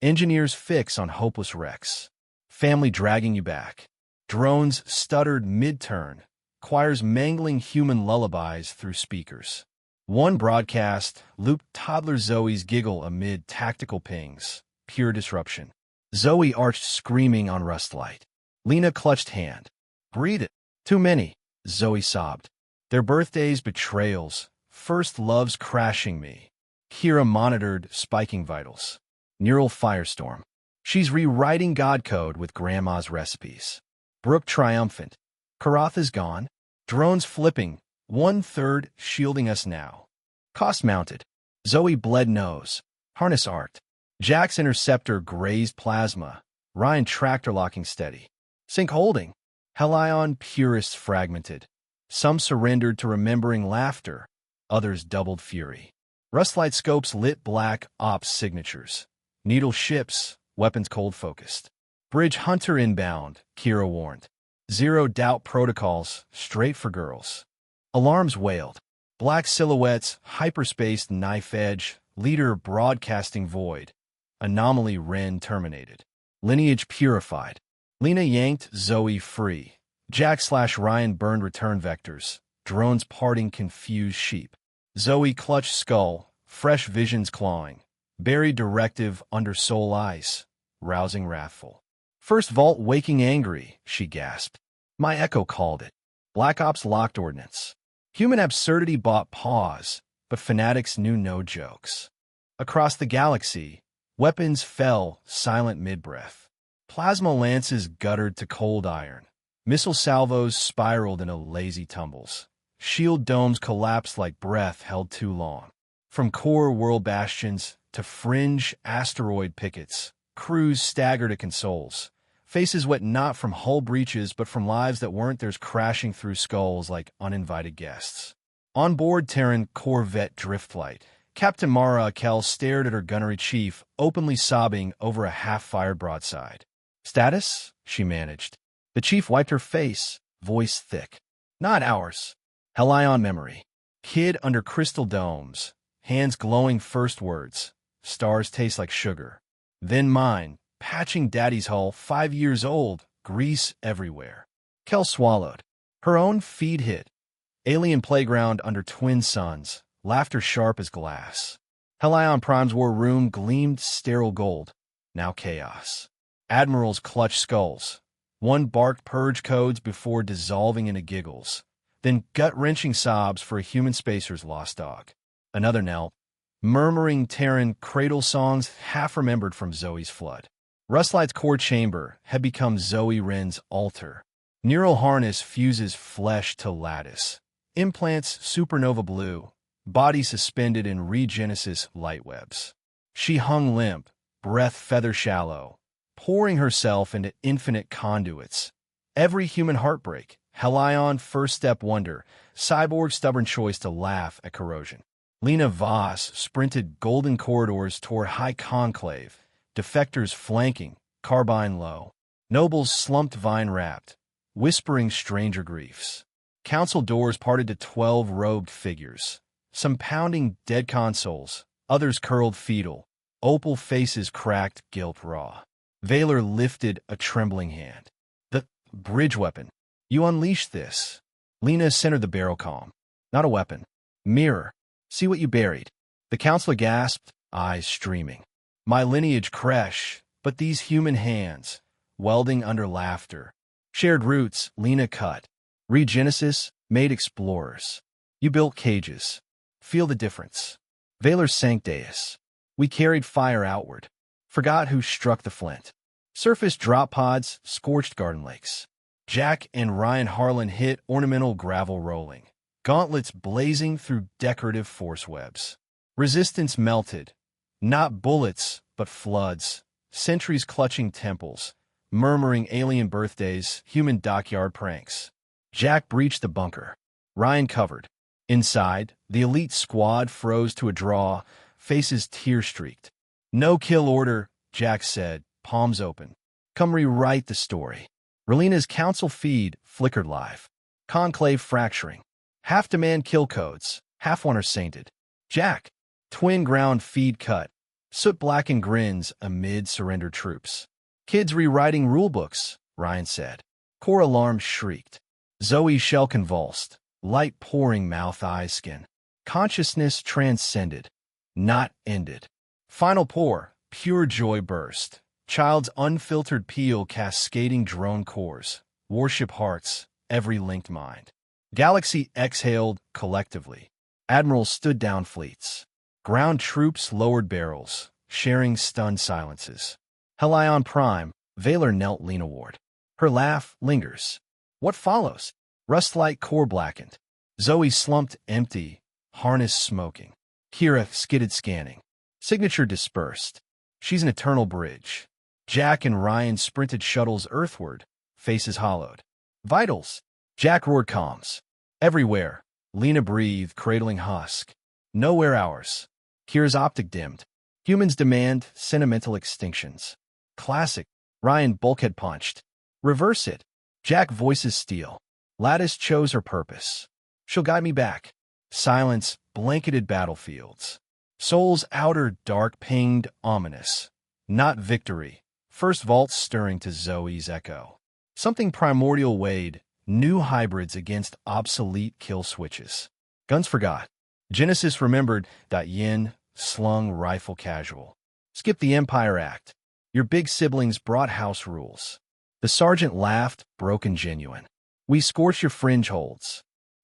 Engineers fix on hopeless wrecks. Family dragging you back. Drones stuttered mid-turn. Choirs mangling human lullabies through speakers. One broadcast looped toddler Zoe's giggle amid tactical pings. Pure disruption. Zoe arched screaming on Rustlight. Lena clutched hand. Breathe it. Too many. Zoe sobbed. Their birthdays betrayals. First loves crashing me. Kira monitored spiking vitals. Neural firestorm. She's rewriting God code with Grandma's recipes. Brooke triumphant. Karatha's gone. Drones flipping. 1/3 shielding us now. Cost mounted. Zoe bled nose. Harness arced. Jack's interceptor grazed plasma. Ryan tractor locking steady. Sync holding. Helion purists fragmented. Some surrendered to remembering laughter. Others doubled fury. Rustlight scopes lit black ops signatures. Needle ships, weapons cold-focused. Bridge hunter inbound, Kira warned. Zero doubt protocols, straight for girls. Alarms wailed. Black silhouettes, hyperspaced knife edge, leader broadcasting void. Anomaly Ren terminated. Lineage purified. Lena yanked Zoe free. Jack/Ryan burned return vectors. Drones parting confused sheep. Zoe clutched skull, fresh visions clawing. Buried directive under soul ice, rousing wrathful. First vault waking angry, she gasped. My echo called it. Black Ops locked ordnance. Human absurdity bought pause, but fanatics knew no jokes. Across the galaxy, weapons fell, silent mid-breath. Plasma lances guttered to cold iron. Missile salvos spiraled into lazy tumbles. Shield domes collapsed like breath held too long. From core world bastions to fringe asteroid pickets, crews staggered at consoles. Faces wet not from hull breaches but from lives that weren't theirs crashing through skulls like uninvited guests. On board Terran Corvette Driftlight, Captain Mara Akel stared at her gunnery chief, openly sobbing over a half-fired broadside. Status? She managed. The chief wiped her face, voice thick. Not ours. Helion memory. Kid under crystal domes. Hands glowing first words. Stars taste like sugar. Then mine, patching daddy's hull, 5 years old, grease everywhere. Kel swallowed. Her own feed hit. Alien playground under twin suns, laughter sharp as glass. Helion Prime's war room gleamed sterile gold. Now chaos. Admirals clutched skulls. One barked purge codes before dissolving into giggles. Then gut-wrenching sobs for a human spacer's lost dog. Another knelt. murmuring Terran cradle songs half-remembered from Zoe's flood. Rustlight's core chamber had become Zoe Wren's altar. Neural harness fuses flesh to lattice. Implants supernova blue, body suspended in regenesis light webs. She hung limp, breath feather shallow, pouring herself into infinite conduits. Every human heartbreak, Helion first step wonder, cyborg stubborn choice to laugh at corrosion. Lena Voss sprinted golden corridors toward high conclave, defectors flanking, carbine low. Nobles slumped vine-wrapped, whispering stranger griefs. Council doors parted to 12 robed figures, some pounding dead consoles, others curled fetal, opal faces cracked guilt raw. Valor lifted a trembling hand. The bridge weapon. You unleashed this. Lena centered the barrel calm. Not a weapon. Mirror. See what you buried. The counselor gasped, eyes streaming. My lineage creche, but these human hands, welding under laughter. Shared roots, Lena cut. Regenesis made explorers. You built cages. Feel the difference. Valor sank dais. We carried fire outward. Forgot who struck the flint. Surface drop pods, scorched garden lakes. Jack and Ryan Harlan hit ornamental gravel rolling. Gauntlets blazing through decorative force webs. Resistance melted. Not bullets, but floods. Sentries clutching temples. Murmuring alien birthdays, human dockyard pranks. Jack breached the bunker. Ryan covered. Inside, the elite squad froze to a draw, faces tear-streaked. No kill order, Jack said, palms open. Come rewrite the story. Relena's council feed flickered live. Conclave fracturing. Half demand kill codes, half one are sainted. Jack. Twin ground feed cut. Soot-blackened grins amid surrendered troops. Kids rewriting rulebooks, Ryan said. Core alarm shrieked. Zoe's shell convulsed, light pouring mouth, eyes, skin. Consciousness transcended, not ended. Final pour, pure joy burst. Child's unfiltered peel cascading drone cores. Warship hearts, every linked mind. Galaxy exhaled collectively. Admirals stood down fleets. Ground troops lowered barrels, sharing stunned silences. Helion Prime, Valor knelt Lenaward. Her laugh lingers. What follows? Rustlight core blackened. Zoe slumped empty, harness smoking. Kira skidded scanning. Signature dispersed. She's an eternal bridge. Jack and Ryan sprinted shuttles earthward, faces hollowed. Vitals. Jack roared comms. Everywhere. Lena breathed, cradling husk. Nowhere ours. Kira's optic dimmed. Humans demand sentimental extinctions. Classic. Ryan bulkhead punched. Reverse it. Jack voices steel. Lattice chose her purpose. She'll guide me back. Silence blanketed battlefields. Soul's outer dark pinged ominous. Not victory. First vault stirring to Zoe's echo. Something primordial weighed. New hybrids against obsolete kill switches. Guns forgot. Genesis remembered. Yin slung rifle casual. Skip the Empire Act. Your big siblings brought house rules. The sergeant laughed, broken genuine. We scorch your fringe holds.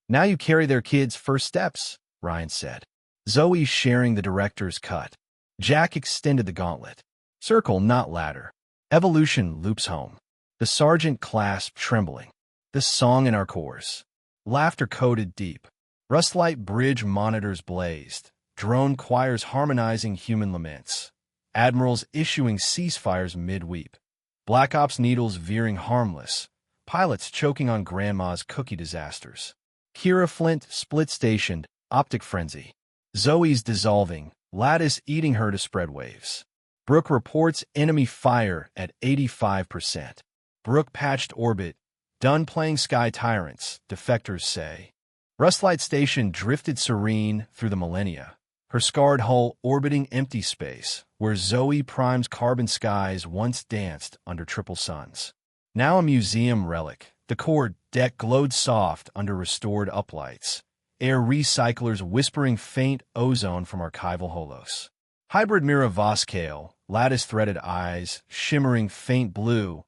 Now you carry their kids' first steps, Ryan said. Zoe sharing the director's cut. Jack extended the gauntlet. Circle, not ladder. Evolution loops home. The sergeant clasped, trembling. The song in our cores. Laughter coded deep. Rustlight bridge monitors blazed. Drone choirs harmonizing human laments. Admirals issuing ceasefires mid-weep. Black Ops needles veering harmless. Pilots choking on grandma's cookie disasters. Kira Flint split-stationed, optic frenzy. Zoe's dissolving, lattice eating her to spread waves. Brooke reports enemy fire at 85%. Brooke patched orbit. Done playing sky tyrants, defectors say. Rustlight Station drifted serene through the millennia. Her scarred hull orbiting empty space, where Zoe Prime's carbon skies once danced under triple suns. Now a museum relic, the core deck glowed soft under restored uplights. Air recyclers whispering faint ozone from archival holos. Hybrid mirror Voskale, lattice-threaded eyes, shimmering faint blue,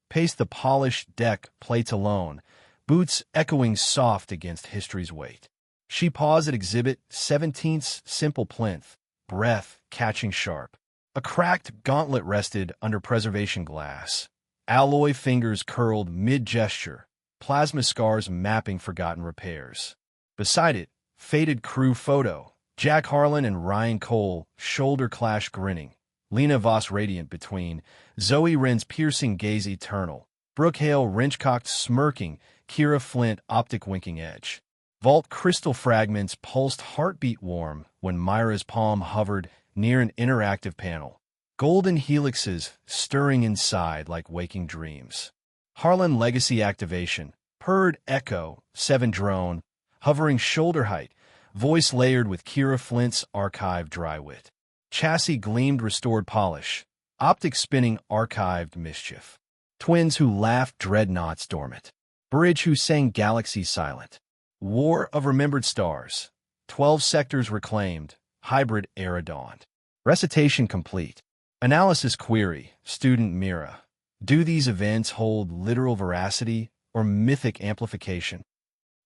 paced the polished deck plates alone, boots echoing soft against history's weight. She paused at Exhibit 17's simple plinth, breath catching sharp. A cracked gauntlet rested under preservation glass. Alloy fingers curled mid-gesture, plasma scars mapping forgotten repairs. Beside it, faded crew photo. Jack Harlan and Ryan Cole, shoulder clash grinning. Lena Voss radiant between. Zoe Wren's piercing gaze eternal. Brooke Hale wrench-cocked smirking. Kira Flint optic winking edge. Vault crystal fragments pulsed heartbeat warm when Myra's palm hovered near an interactive panel. Golden helixes stirring inside like waking dreams. Harlan legacy activation. Purred echo. 7 drone. Hovering shoulder height. Voice layered with Kira Flint's archived dry wit. Chassis gleamed restored polish. Optic spinning archived mischief. Twins who laughed dreadnoughts dormant. Bridge who sang galaxies silent. War of remembered stars. 12 sectors reclaimed. Hybrid era dawned. Recitation complete. Analysis query. Student Mira. Do these events hold literal veracity or mythic amplification?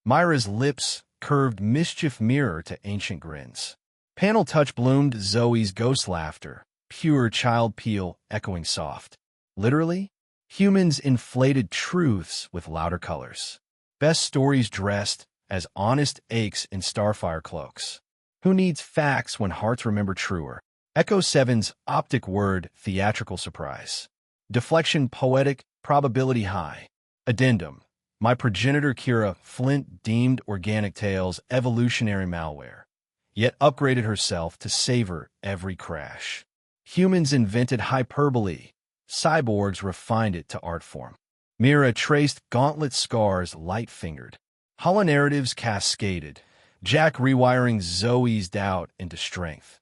Myra's lips curved mischief mirror to ancient grins. Panel touch bloomed Zoe's ghost laughter, pure child peel echoing soft. Literally, humans inflated truths with louder colors. Best stories dressed as honest aches in starfire cloaks. Who needs facts when hearts remember truer? Echo 7's optic word theatrical surprise. Deflection poetic, probability high. Addendum. My progenitor Kira Flint deemed organic tales evolutionary malware, yet upgraded herself to savor every crash. Humans invented hyperbole. Cyborgs refined it to art form. Mira traced gauntlet scars light-fingered. Holonarratives cascaded. Jack rewiring Zoe's doubt into strength.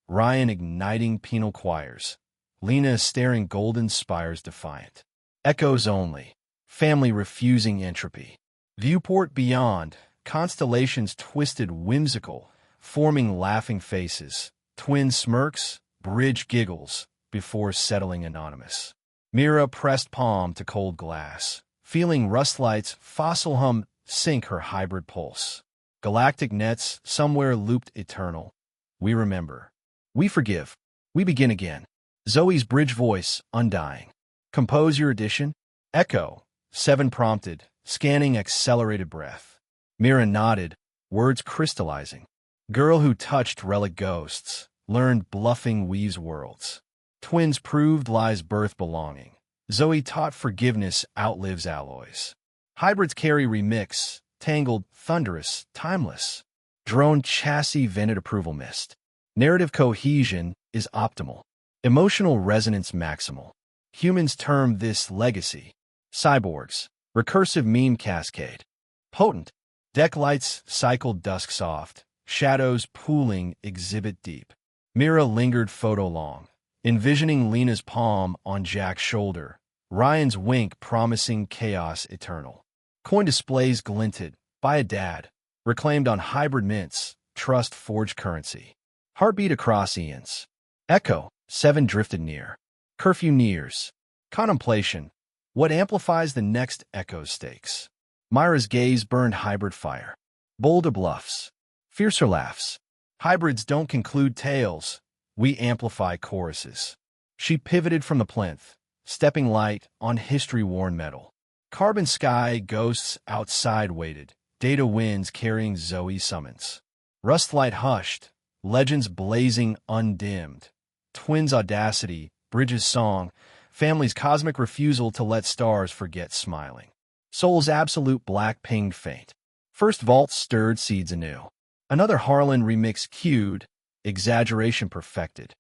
Ryan igniting penal choirs. Lena staring golden spires defiant. Echoes only. Family refusing entropy. Viewport beyond. Constellations twisted whimsical, forming laughing faces. Twin smirks, bridge giggles, before settling anonymous. Mira pressed palm to cold glass. Feeling rustlight's fossil hum sink her hybrid pulse. Galactic nets somewhere looped eternal. We remember. We forgive. We begin again. Zoe's bridge voice undying. Compose your edition. Echo. 7 prompted, scanning accelerated breath. Mira nodded, words crystallizing. Girl who touched relic ghosts, learned bluffing weaves worlds. Twins proved lies birth belonging. Zoe taught forgiveness outlives alloys. Hybrids carry remix, tangled, thunderous, timeless. Drone chassis vented approval mist. Narrative cohesion is optimal. Emotional resonance maximal. Humans term this legacy. Cyborgs, recursive meme cascade. Potent, deck lights cycled dusk soft, shadows pooling exhibit deep. Mira lingered photo long, envisioning Lena's palm on Jack's shoulder, Ryan's wink promising chaos eternal. Coin displays glinted, by a dad, reclaimed on hybrid mints, trust forged currency. Heartbeat across eons. Echo, 7 drifted near. Curfew nears. Contemplation. What amplifies the next echo's stakes? Myra's gaze burned hybrid fire. Bolder bluffs. Fiercer laughs. Hybrids don't conclude tales. We amplify choruses. She pivoted from the plinth, stepping light on history-worn metal. Carbon sky ghosts outside waited. Data winds carrying Zoe's summons. Rustlight hushed. Legends blazing undimmed. Twins' audacity. Bridges' song. Family's cosmic refusal to let stars forget smiling. Soul's absolute black pinged faint. First vault stirred seeds anew. Another Harlan remix cued, exaggeration perfected.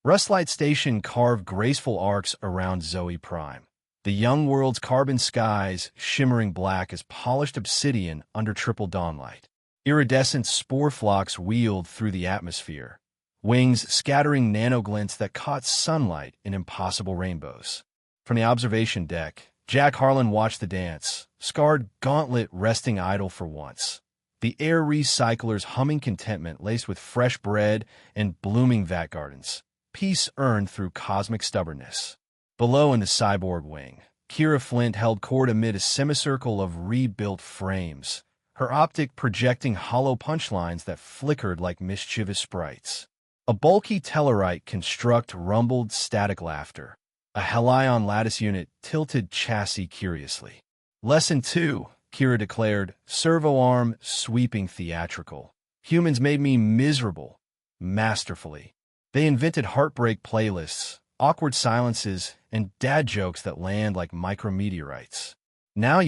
Rustlight Station carved graceful arcs around Zoe Prime. The young world's carbon skies shimmering black as polished obsidian under triple dawnlight. Iridescent spore flocks wheeled through the atmosphere. Wings scattering nanoglints that caught sunlight in impossible rainbows. From the observation deck, Jack Harlan watched the dance, scarred gauntlet resting idle for once. The air recycler's humming contentment laced with fresh bread and blooming vat gardens. Peace earned through cosmic stubbornness. Below in the cyborg wing, Kira Flint held court amid a semicircle of rebuilt frames, her optic projecting hollow punchlines that flickered like mischievous sprites. A bulky Tellarite construct rumbled static laughter. A Helion lattice unit tilted chassis curiously. Lesson 2, Kira declared, servo arm sweeping theatrical. Humans made me miserable, masterfully. They invented heartbreak playlists, awkward silences, and dad jokes that land like micrometeorites. Now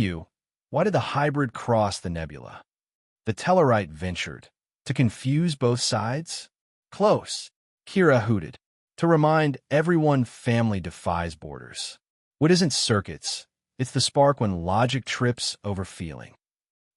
why did the hybrid cross the nebula? The Tellarite ventured. To confuse both sides? Close, Kira hooted. To remind everyone family defies borders. What isn't circuits? It's the spark when logic trips over feeling.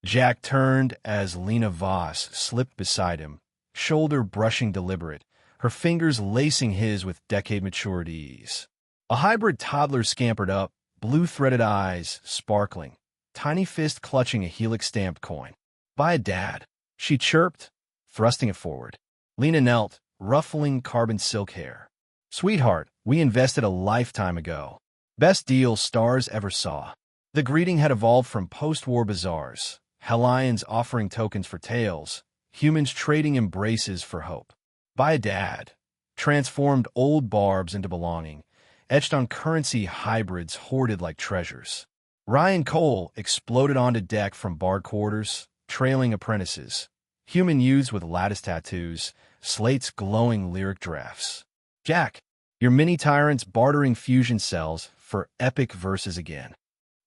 Jack turned as Lena Voss slipped beside him, shoulder brushing deliberate, her fingers lacing his with decade-matured ease. A hybrid toddler scampered up, blue-threaded eyes sparkling, tiny fist clutching a helix-stamped coin. Buy a dad, she chirped, thrusting it forward. Lena knelt, ruffling carbon silk hair. Sweetheart, we invested a lifetime ago. Best deal stars ever saw. The greeting had evolved from post-war bazaars, Helions offering tokens for tales, humans trading embraces for hope. Buy a dad transformed old barbs into belonging, etched on currency hybrids hoarded like treasures. Ryan Cole exploded onto deck from bar quarters, trailing apprentices, human youths with lattice tattoos, slates glowing lyric drafts. Jack, your mini-tyrants bartering fusion cells for epic verses again.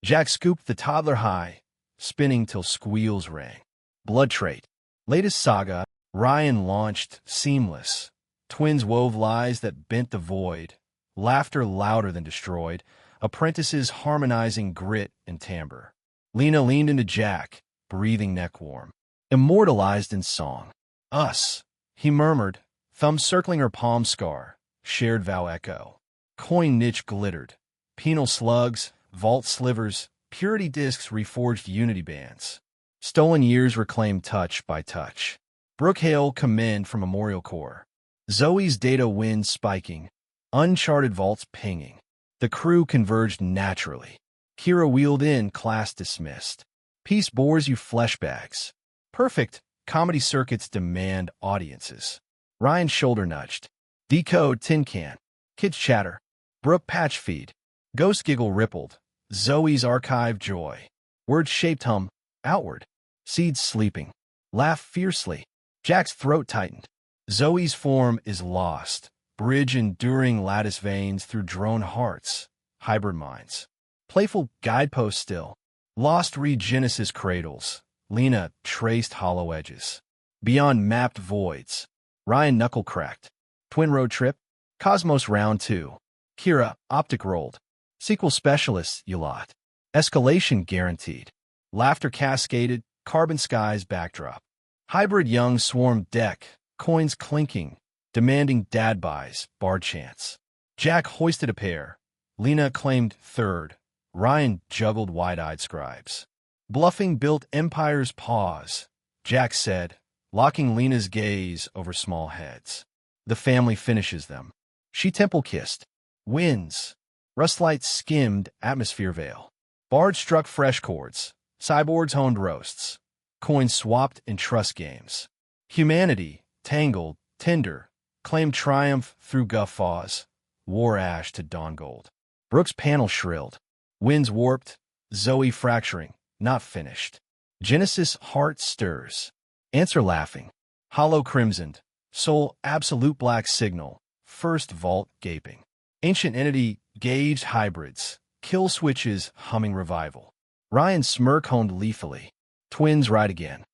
Jack scooped the toddler high, spinning till squeals rang. Blood trait. Latest saga, Ryan launched seamless. Twins wove lies that bent the void, laughter louder than destroyed, apprentices harmonizing grit and timbre. Lena leaned into Jack, breathing neck warm. Immortalized in song. Us, he murmured, thumb circling her palm scar, shared vow echo. Coin niche glittered. Penal slugs, vault slivers, purity discs reforged unity bands. Stolen years reclaimed touch by touch. Brookhail commend from Memorial Core. Zoe's data winds spiking. Uncharted vaults pinging. The crew converged naturally. Kira wheeled in, class dismissed. Peace bores you fleshbags. Perfect. Comedy circuits demand audiences. Ryan shoulder nudged. Decode tin can. Kids chatter. Brooke patch feed. Ghost giggle rippled. Zoe's archive joy. Words shaped hum. Outward. Seeds sleeping. Laugh fiercely. Jack's throat tightened. Zoe's form is lost. Bridge enduring lattice veins through drone hearts. Hybrid minds. Playful guidepost still. Lost regenesis cradles. Lena traced hollow edges. Beyond mapped voids. Ryan knuckle cracked. Twin road trip. Cosmos round 2. Kira, optic rolled. Sequel specialists, you lot. Escalation guaranteed. Laughter cascaded, carbon skies backdrop. Hybrid young swarm deck, coins clinking, demanding dad buys, bar chance. Jack hoisted a pair. Lena claimed third. Ryan juggled wide-eyed scribes. Bluffing built empire's pause, Jack said, locking Lena's gaze over small heads. The family finishes them. She temple-kissed. Wins. Rustlight skimmed atmosphere veil. Bard struck fresh chords. Cyborgs honed roasts. Coins swapped in trust games. Humanity, tangled, tender, claimed triumph through guffaws. War ash to dawn gold. Brooks' panel shrilled. Winds warped. Zoe fracturing. Not finished. Genesis heart stirs. Answer laughing. Hollow crimsoned. Soul absolute black signal. First vault gaping. Ancient entity gauged hybrids. Kill switches humming revival. Ryan smirk honed leafily. Twins ride again.